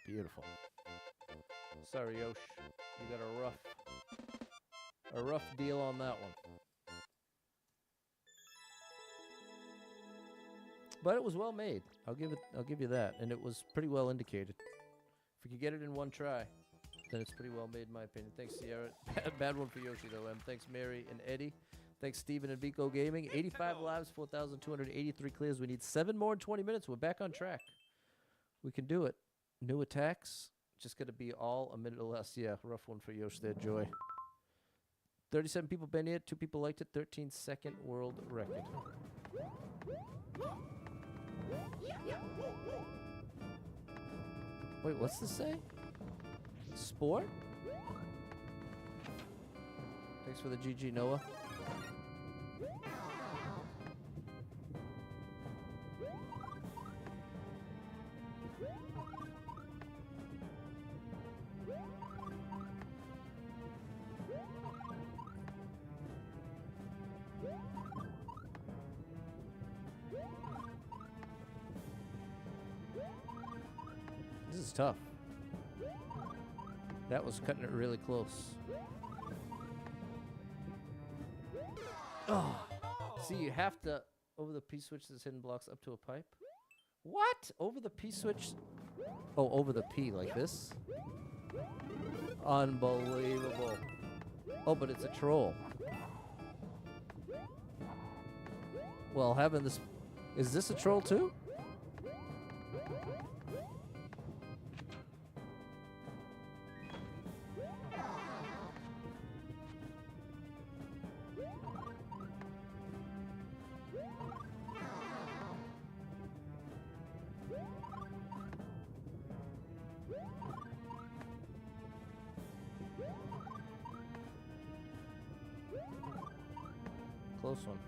Beautiful. Sorry, Yosh. You got a rough deal on that one. But it was well made. I'll give you that. And it was pretty well indicated. If we could get it in one try, then it's pretty well made in my opinion. Thanks, Sierra. Bad one for Yoshi though, Em. Thanks, Mary and Eddie. Thanks, Steven and Vico Gaming. 85 lives, 4,283 clears. We need 7 more in 20 minutes. We're back on track. We can do it. New attacks. Just got to be all a minute or less. Yeah, rough one for Yosh there, Joy. 37 people been here. 2 people liked it. 13-second world record. Wait, what's this say? Sport? Thanks for the GG, Noah. This is tough. That was cutting it really close. Oh. See, you have to over the P switch this hidden blocks up to a pipe. What? Over the P switch? Oh, over the P like this? Unbelievable. Oh, but it's a troll. Well, having this... Is this a troll too? close one.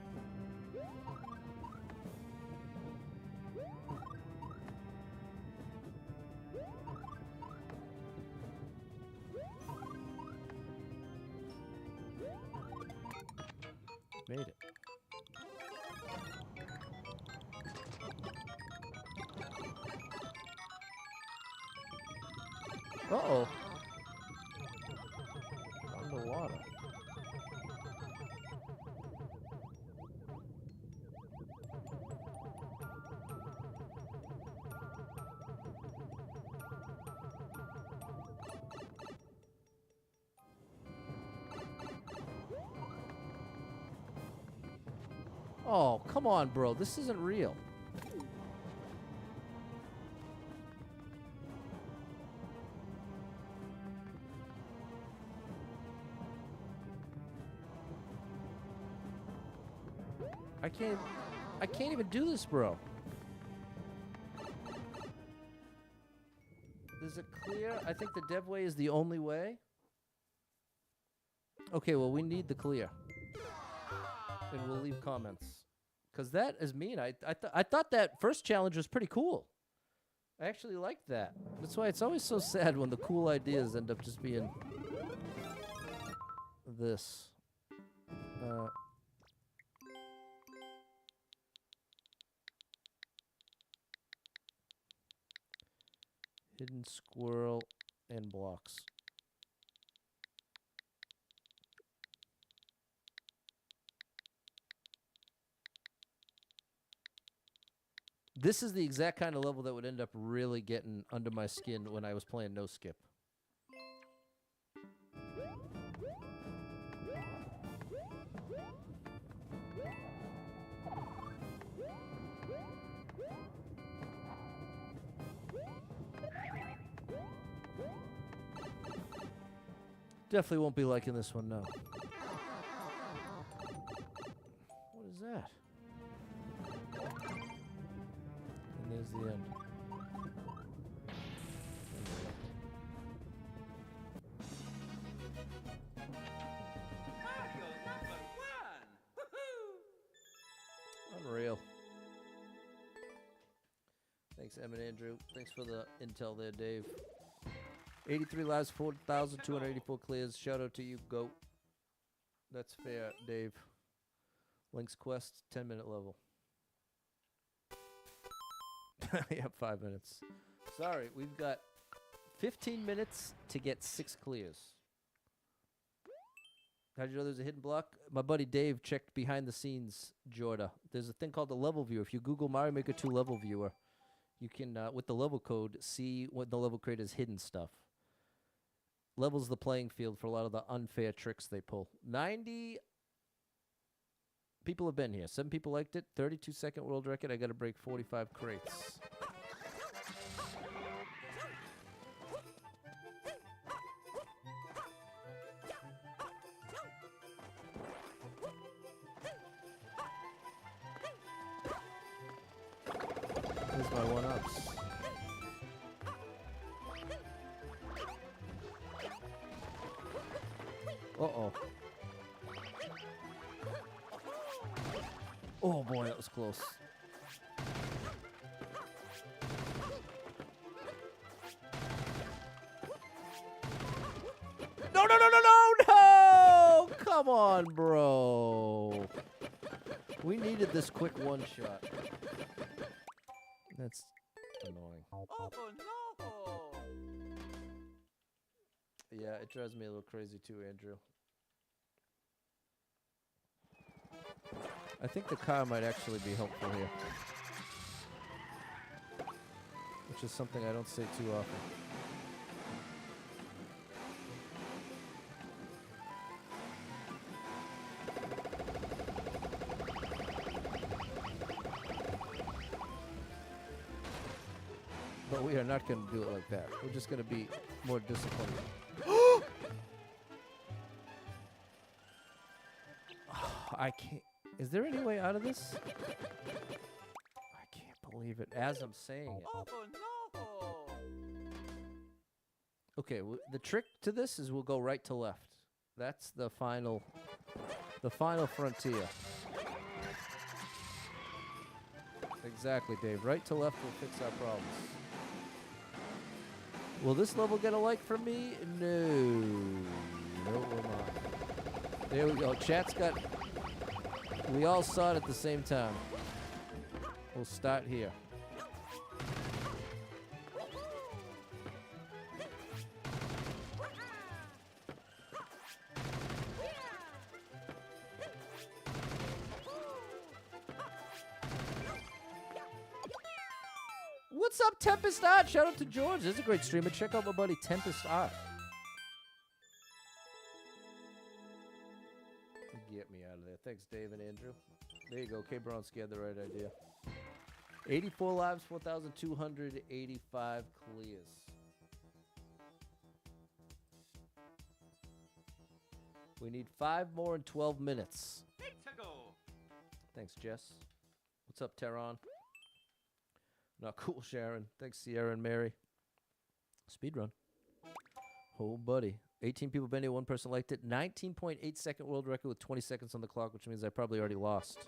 Made it. Uh-oh. Underwater. Oh, come on, bro. This isn't real. I can't even do this, bro. Is it clear? I think the dev way is the only way. Okay, well, we need the clear. And we'll leave comments. Because that is mean. I thought that first challenge was pretty cool. I actually liked that. That's why it's always so sad when the cool ideas end up just being this. Hidden squirrel and blocks. This is the exact kind of level that would end up really getting under my skin when I was playing no skip. Definitely won't be liking this one, no. What is that? And there's the end. Mario number 1! Woohoo! Unreal. Thanks, Em and Andrew. Thanks for the intel there, Dave. 83 lives, 4,284 clears. Shout out to you, GOAT. That's fair, Dave. Link's Quest, 10-minute level. Yeah, 5 minutes. Sorry, we've got 15 minutes to get 6 clears. How'd you know there's a hidden block? My buddy Dave checked behind the scenes, Jorda. There's a thing called the level viewer. If you Google Mario Maker 2 level viewer, you can, with the level code, see what the level creator's hidden stuff. Levels the playing field for a lot of the unfair tricks they pull. 90 people have been here. 7 people liked it. 32-second world record. I got to break 45 crates. Here's my one-ups. Uh-oh. Oh, boy, that was close. No, no, no, no, no, no! Come on, bro. We needed this quick one-shot. That's annoying. Oh no! Yeah, it drives me a little crazy too, Andrew. I think the car might actually be helpful here. Which is something I don't say too often. But we are not going to do it like that. We're just going to be more disciplined. I can't. Is there any way out of this? I can't believe it as I'm saying it. Oh no! Okay, the trick to this is we'll go right to left. That's the final frontier. Exactly, Dave. Right to left will fix our problems. Will this level get a like from me? No. No, it will not. There we go. Chat's got... We all saw it at the same time. We'll start here. What's up, Tempest Art? Shout out to George. This is a great streamer. Check out my buddy Tempest Art. Get me out of there. Thanks, Dave and Andrew. There you go. K. Bronski had the right idea. 84 lives, 4,285 clears. We need 5 more in 12 minutes. Thanks, Jess. What's up, Tehran? Not cool, Sharon. Thanks, Sierra and Mary. Speedrun. Oh, buddy. 18 people been here, 1 person liked it. 19.8 second world record with 20 seconds on the clock, which means I probably already lost.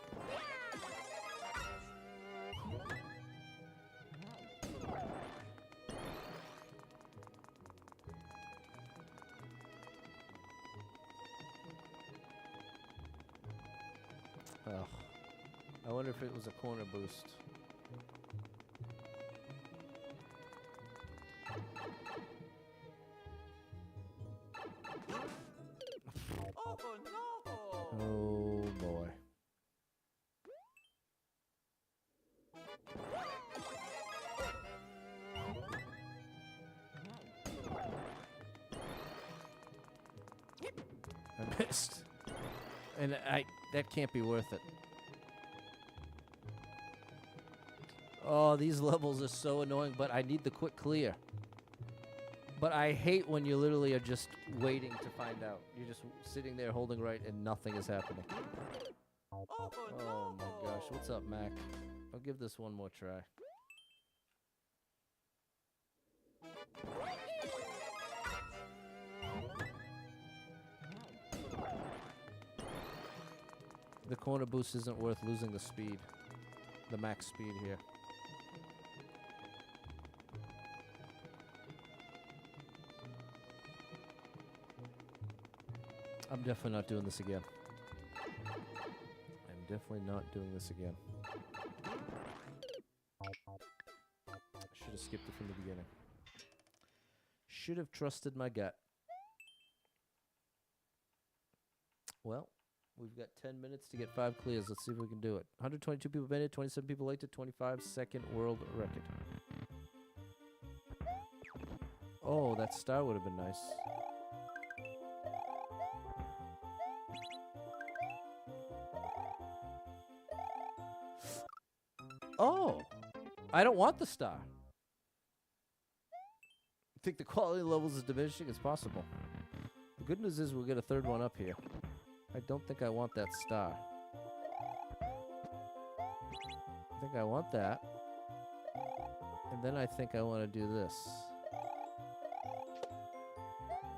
Oh. I wonder if it was a corner boost. Oh boy. I missed. And that can't be worth it. Oh, these levels are so annoying, but I need the quick clear. But I hate when you literally are just waiting to find out. You're just sitting there holding right and nothing is happening. Oh my gosh. What's up, Mac? I'll give this one more try. The corner boost isn't worth losing the speed. The max speed here. I'm definitely not doing this again. I'm definitely not doing this again. I should have skipped it from the beginning. Should have trusted my gut. Well, we've got 10 minutes to get 5 clears. Let's see if we can do it. 122 people been in, 27 people liked it, 25 second world record. Oh, that star would have been nice. Oh, I don't want the star. I think the quality levels is diminishing. It's possible. The good news is we'll get a 3rd one up here. I don't think I want that star. I think I want that. And then I think I want to do this.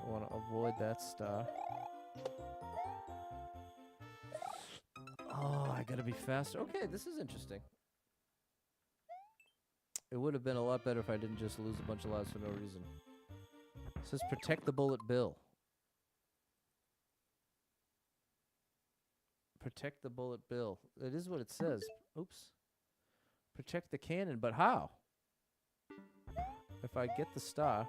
I want to avoid that star. Oh, I gotta be faster. Okay, this is interesting. It would have been a lot better if I didn't just lose a bunch of lives for no reason. It says protect the bullet bill. Protect the bullet bill. It is what it says. Oops. Protect the cannon, but how? If I get the star...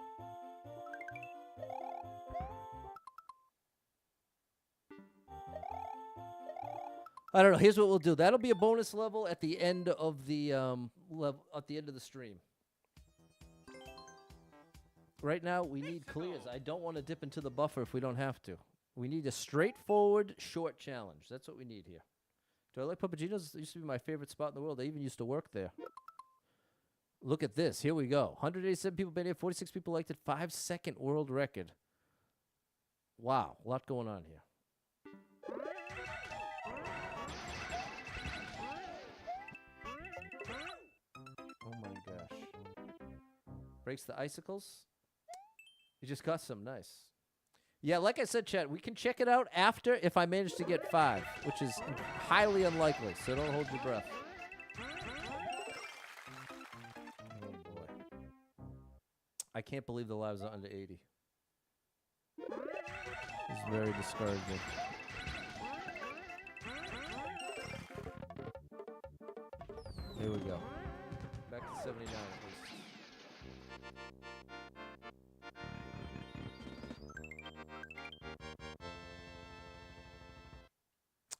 I don't know. Here's what we'll do. That'll be a bonus level at the end of the stream. Right now, we need clears. I don't want to dip into the buffer if we don't have to. We need a straightforward, short challenge. That's what we need here. Do I like Papagino's? It used to be my favorite spot in the world. I even used to work there. Look at this. Here we go. 187 people been here. 46 people liked it. 5 second world record. Wow. A lot going on here. Oh my gosh. Breaks the icicles. You just got some. Nice. Yeah, like I said, chat, we can check it out after if I manage to get 5, which is highly unlikely, so don't hold your breath. I can't believe the lives are under 80. It's very discouraging. Here we go. Back to 79 at least.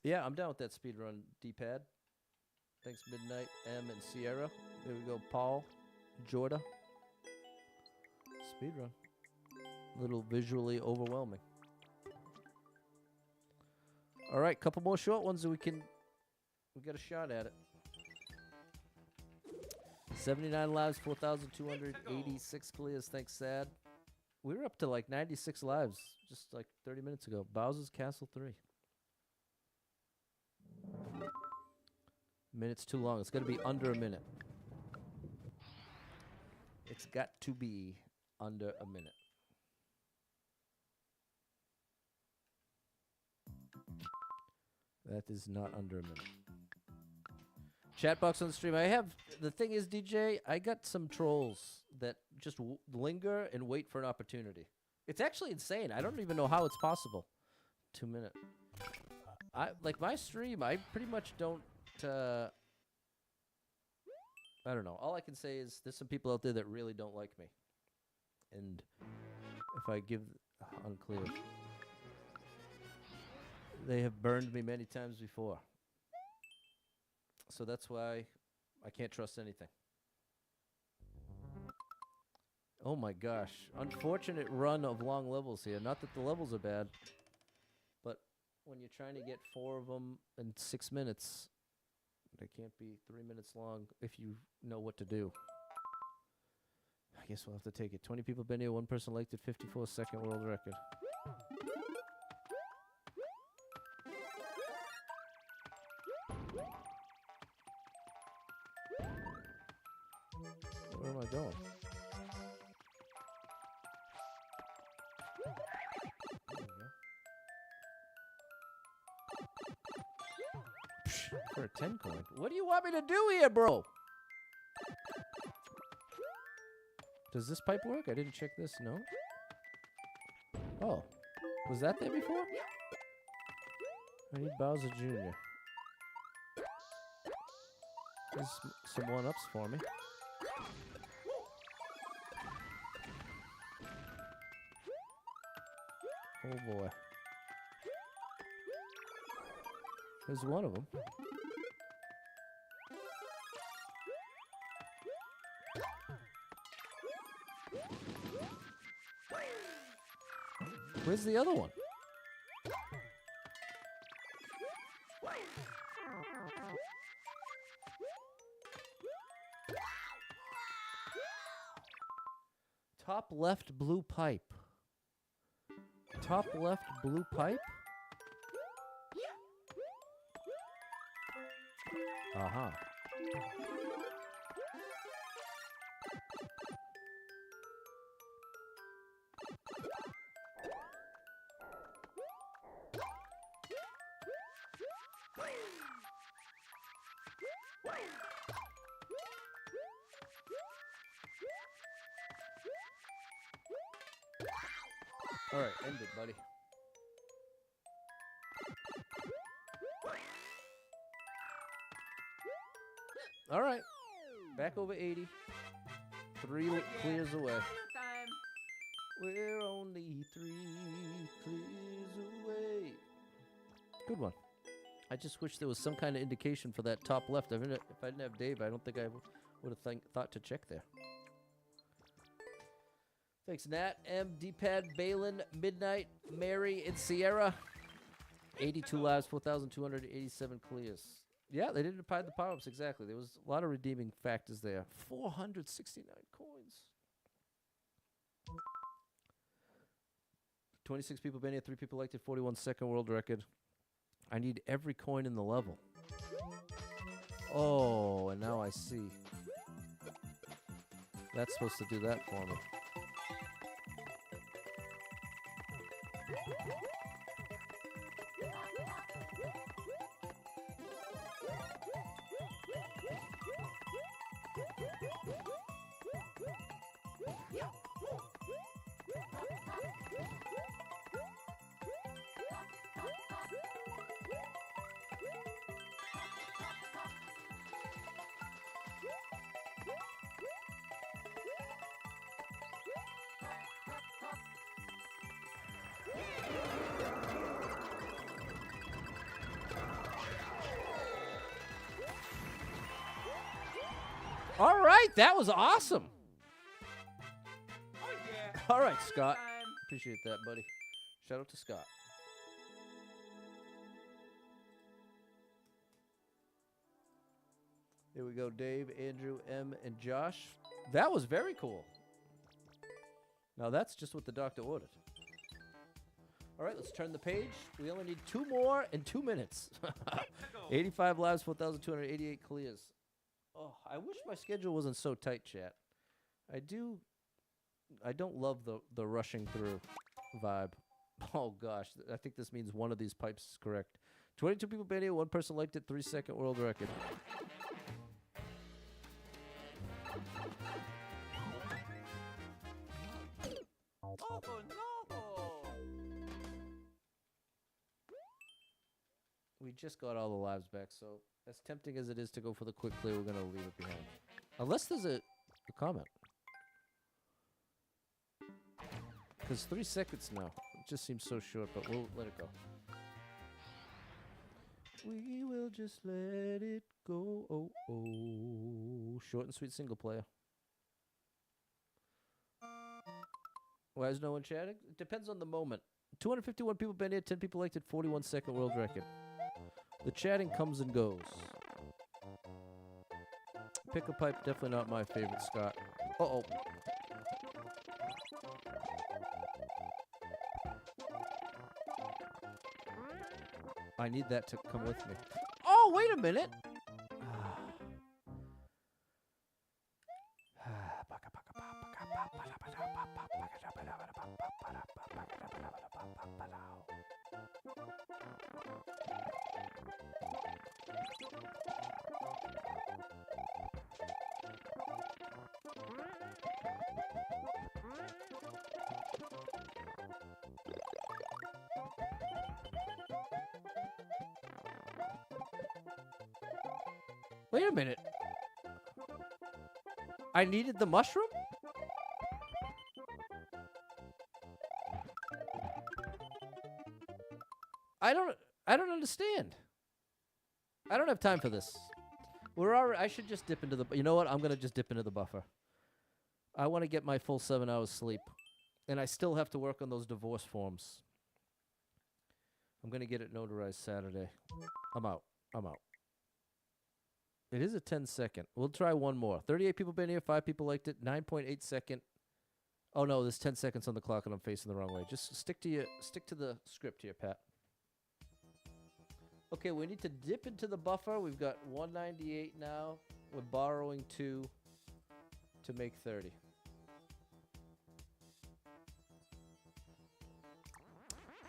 Yeah, I'm down with that speedrun D-pad. Thanks, Midnight, M, and Sierra. There we go, Paul, Jorda. Speedrun. A little visually overwhelming. All right, couple more short ones and we get a shot at it. 79 lives, 4,286 clears. Thanks, Sad. We were up to like 96 lives just like 30 minutes ago. Bowser's Castle 3. Minute's too long. It's got to be under a minute. It's got to be under a minute. That is not under a minute. Chat box on the stream. The thing is, DJ, I got some trolls that just linger and wait for an opportunity. It's actually insane. I don't even know how it's possible. 2 minute. Like my stream, I pretty much don't, I don't know. All I can say is there's some people out there that really don't like me. And if I give unclear, they have burned me many times before. So that's why I can't trust anything. Oh my gosh. Unfortunate run of long levels here. Not that the levels are bad, but when you're trying to get 4 of them in 6 minutes, they can't be 3 minutes long if you know what to do. I guess we'll have to take it. 20 people been here, 1 person liked it, 54-second world record. Where am I going? For a 10 coin. What do you want me to do here, bro? Does this pipe work? I didn't check this. No? Oh. Was that there before? I need Bowser Jr. There's some 1-ups for me. Oh boy. There's one of them. Where's the other one? Top left blue pipe. Top left blue pipe? Uh-huh. All right, end it, buddy. All right, back over 80. 3 clears away. We're only 3 clears away. Good one. I just wish there was some kind of indication for that top left. If I didn't have Dave, I don't think I would have thought to check there. Thanks, Nat, M, D-Pad, Balin, Midnight, Mary, and Sierra. 82 lives, 4,287 clears. Yeah, they didn't apply the power-ups exactly. There was a lot of redeeming factors there. 469 coins. 26 people been here, 3 people liked it, 41-second world record. I need every coin in the level. Oh, and now I see. That's supposed to do that for me. All right, that was awesome. Oh yeah. All right, Scott. Time. Appreciate that, buddy. Shout out to Scott. Here we go, Dave, Andrew, M, and Josh. That was very cool. Now that's just what the doctor ordered. All right, let's turn the page. We only need 2 more in 2 minutes. 85 lives, 4,288 clears. Oh, I wish my schedule wasn't so tight, chat. I don't love the rushing through vibe. Oh gosh, I think this means one of these pipes is correct. 22 people been here, 1 person liked it, 3-second world record. Oh no. We just got all the lives back, so as tempting as it is to go for the quick clear, we're gonna leave it behind. Unless there's a comment. Because 3 seconds now. It just seems so short, but we'll let it go. We will just let it go. Oh, oh. Short and sweet single player. Why is no one chatting? It depends on the moment. 251 people been here, 10 people liked it, 41-second world record. The chatting comes and goes. Pick a pipe, definitely not my favorite, Scott. Uh-oh. I need that to come with me. Oh, wait a minute. Wait a minute. I needed the mushroom? I don't understand. I don't have time for this. We're already, I should just dip into the, you know what? I'm going to just dip into the buffer. I want to get my full 7 hours sleep. And I still have to work on those divorce forms. I'm going to get it notarized Saturday. I'm out. It is a 10-second. We'll try one more. 38 people been here. 5 people liked it. 9.8 second. Oh no, there's 10 seconds on the clock and I'm facing the wrong way. Just stick to the script here, Pat. Okay, we need to dip into the buffer. We've got 198 now. We're borrowing 2 to make 30.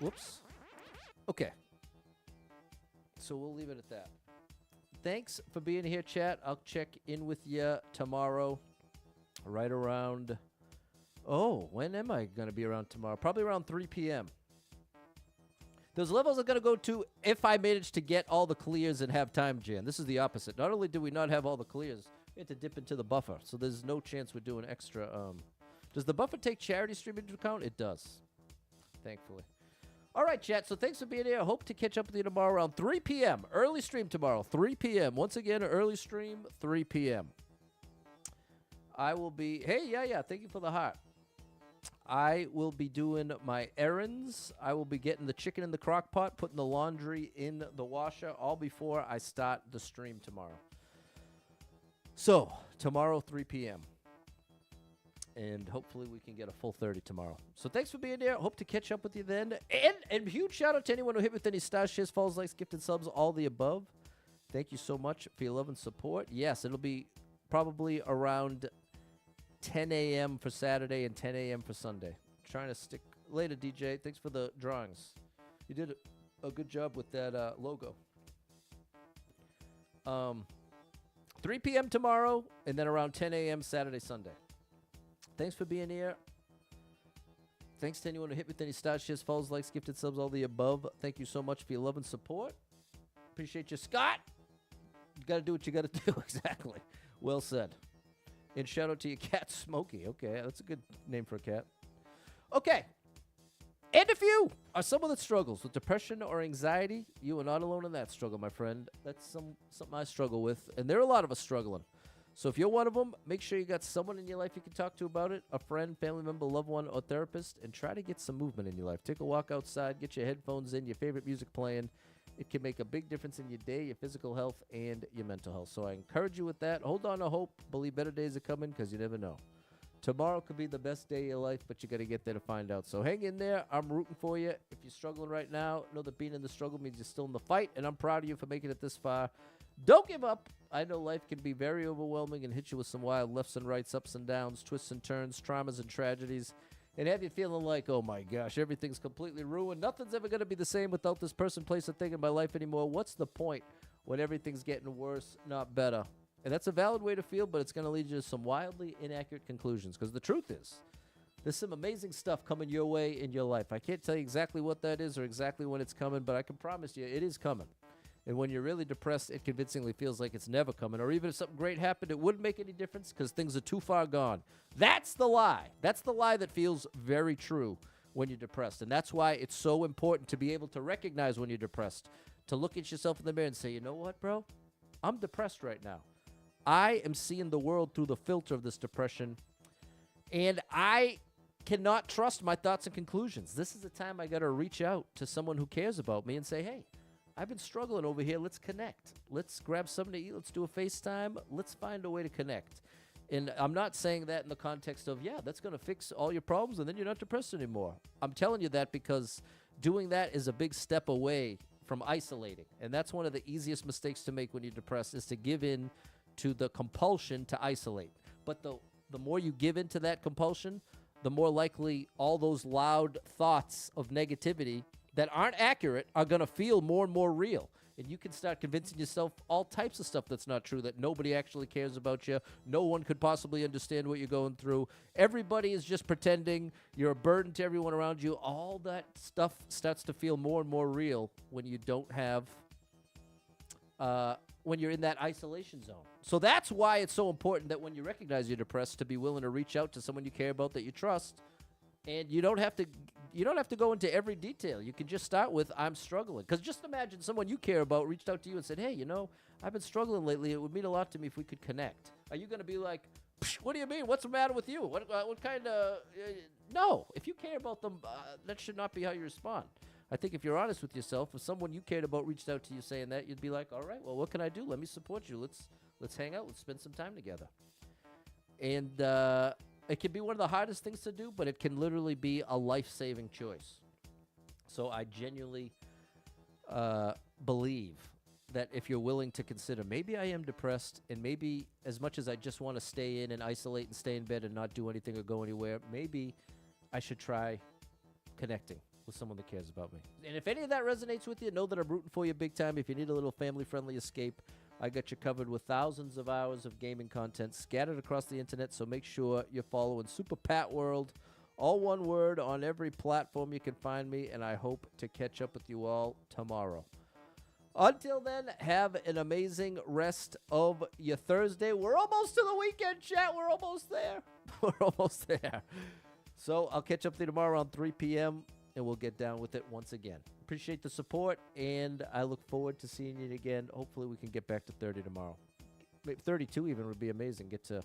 Whoops. Okay. So we'll leave it at that. Thanks for being here, chat. I'll check in with you tomorrow, right around... Oh, when am I going to be around tomorrow? Probably around 3 p.m. Those levels are going to go to if I manage to get all the clears and have time, Jan. This is the opposite. Not only do we not have all the clears, we have to dip into the buffer. So there's no chance we're doing extra. Does the buffer take charity stream into account? It does, thankfully. All right, chat. So thanks for being here. I hope to catch up with you tomorrow around 3 p.m. Early stream tomorrow, 3 p.m. Once again, early stream, 3 p.m. I will be... Hey, yeah. Thank you for the heart. I will be doing my errands. I will be getting the chicken in the crock pot, putting the laundry in the washer, all before I start the stream tomorrow. So, tomorrow, 3 p.m. And hopefully we can get a full 30 tomorrow. So thanks for being there. Hope to catch up with you then. And huge shout out to anyone who hit with any stars, shares, follows, likes, gifted subs, all the above. Thank you so much for your love and support. Yes, it'll be probably around 10 a.m. for Saturday and 10 a.m. for Sunday. Trying to stick later, DJ. Thanks for the drawings. You did a good job with that logo. 3 p.m. tomorrow, and then around 10 a.m. Saturday, Sunday. Thanks for being here. Thanks to anyone who hit with any stars, shares, follows, likes, gifted subs, all the above. Thank you so much for your love and support. Appreciate you, Scott. You got to do what you got to do. Exactly. Well said. And shout out to your cat, Smokey. Okay, that's a good name for a cat. Okay. And if you are someone that struggles with depression or anxiety, you are not alone in that struggle, my friend. That's something I struggle with. And there are a lot of us struggling. So if you're one of them, make sure you got someone in your life you can talk to about it, a friend, family member, loved one, or therapist, and try to get some movement in your life. Take a walk outside, get your headphones in, your favorite music playing. It can make a big difference in your day, your physical health, and your mental health. So I encourage you with that. Hold on to hope. Believe better days are coming because you never know. Tomorrow could be the best day of your life, but you got to get there to find out. So hang in there. I'm rooting for you. If you're struggling right now, know that being in the struggle means you're still in the fight, and I'm proud of you for making it this far. Don't give up. I know life can be very overwhelming and hit you with some wild lefts and rights, ups and downs, twists and turns, traumas and tragedies, and have you feeling like, oh my gosh, everything's completely ruined. Nothing's ever going to be the same without this person, place, or thing in my life anymore. What's the point when everything's getting worse, not better? And that's a valid way to feel, but it's going to lead you to some wildly inaccurate conclusions. Because the truth is, there's some amazing stuff coming your way in your life. I can't tell you exactly what that is or exactly when it's coming, but I can promise you it is coming. And when you're really depressed, it convincingly feels like it's never coming. Or even if something great happened, it wouldn't make any difference because things are too far gone. That's the lie. That's the lie that feels very true when you're depressed. And that's why it's so important to be able to recognize when you're depressed, to look at yourself in the mirror and say, you know what, bro? I'm depressed right now. I am seeing the world through the filter of this depression, and I cannot trust my thoughts and conclusions. This is the time I got to reach out to someone who cares about me and say, hey, I've been struggling over here. Let's connect. Let's grab something to eat. Let's do a FaceTime. Let's find a way to connect. And I'm not saying that in the context of, yeah, that's going to fix all your problems and then you're not depressed anymore. I'm telling you that because doing that is a big step away from isolating. And that's one of the easiest mistakes to make when you're depressed is to give in to the compulsion to isolate. But the more you give in to that compulsion, the more likely all those loud thoughts of negativity that aren't accurate are going to feel more and more real. And you can start convincing yourself all types of stuff that's not true, that nobody actually cares about you. No one could possibly understand what you're going through. Everybody is just pretending. You're a burden to everyone around you. All that stuff starts to feel more and more real when you don't have, when you're in that isolation zone. So that's why it's so important that when you recognize you're depressed, to be willing to reach out to someone you care about that you trust. And you don't have to go into every detail. You can just start with, I'm struggling. Because just imagine someone you care about reached out to you and said, hey, you know, I've been struggling lately. It would mean a lot to me if we could connect. Are you going to be like, what do you mean? What's the matter with you? What kind of... no. If you care about them, that should not be how you respond. I think if you're honest with yourself, if someone you cared about reached out to you saying that, you'd be like, all right, well, what can I do? Let me support you. Let's hang out. Let's spend some time together. And... it can be one of the hardest things to do, but it can literally be a life-saving choice. So I genuinely believe that if you're willing to consider, maybe I am depressed, and maybe as much as I just want to stay in and isolate and stay in bed and not do anything or go anywhere, maybe I should try connecting with someone that cares about me. And if any of that resonates with you, know that I'm rooting for you big time. If you need a little family-friendly escape, I got you covered with thousands of hours of gaming content scattered across the internet, so make sure you're following Super Pat World, all one word, on every platform you can find me, and I hope to catch up with you all tomorrow. Until then, have an amazing rest of your Thursday. We're almost to the weekend, chat. We're almost there. We're almost there. So I'll catch up with you tomorrow around 3 p.m., and we'll get down with it once again. Appreciate the support, and I look forward to seeing you again. Hopefully we can get back to 30 tomorrow. Maybe 32 even would be amazing. Get to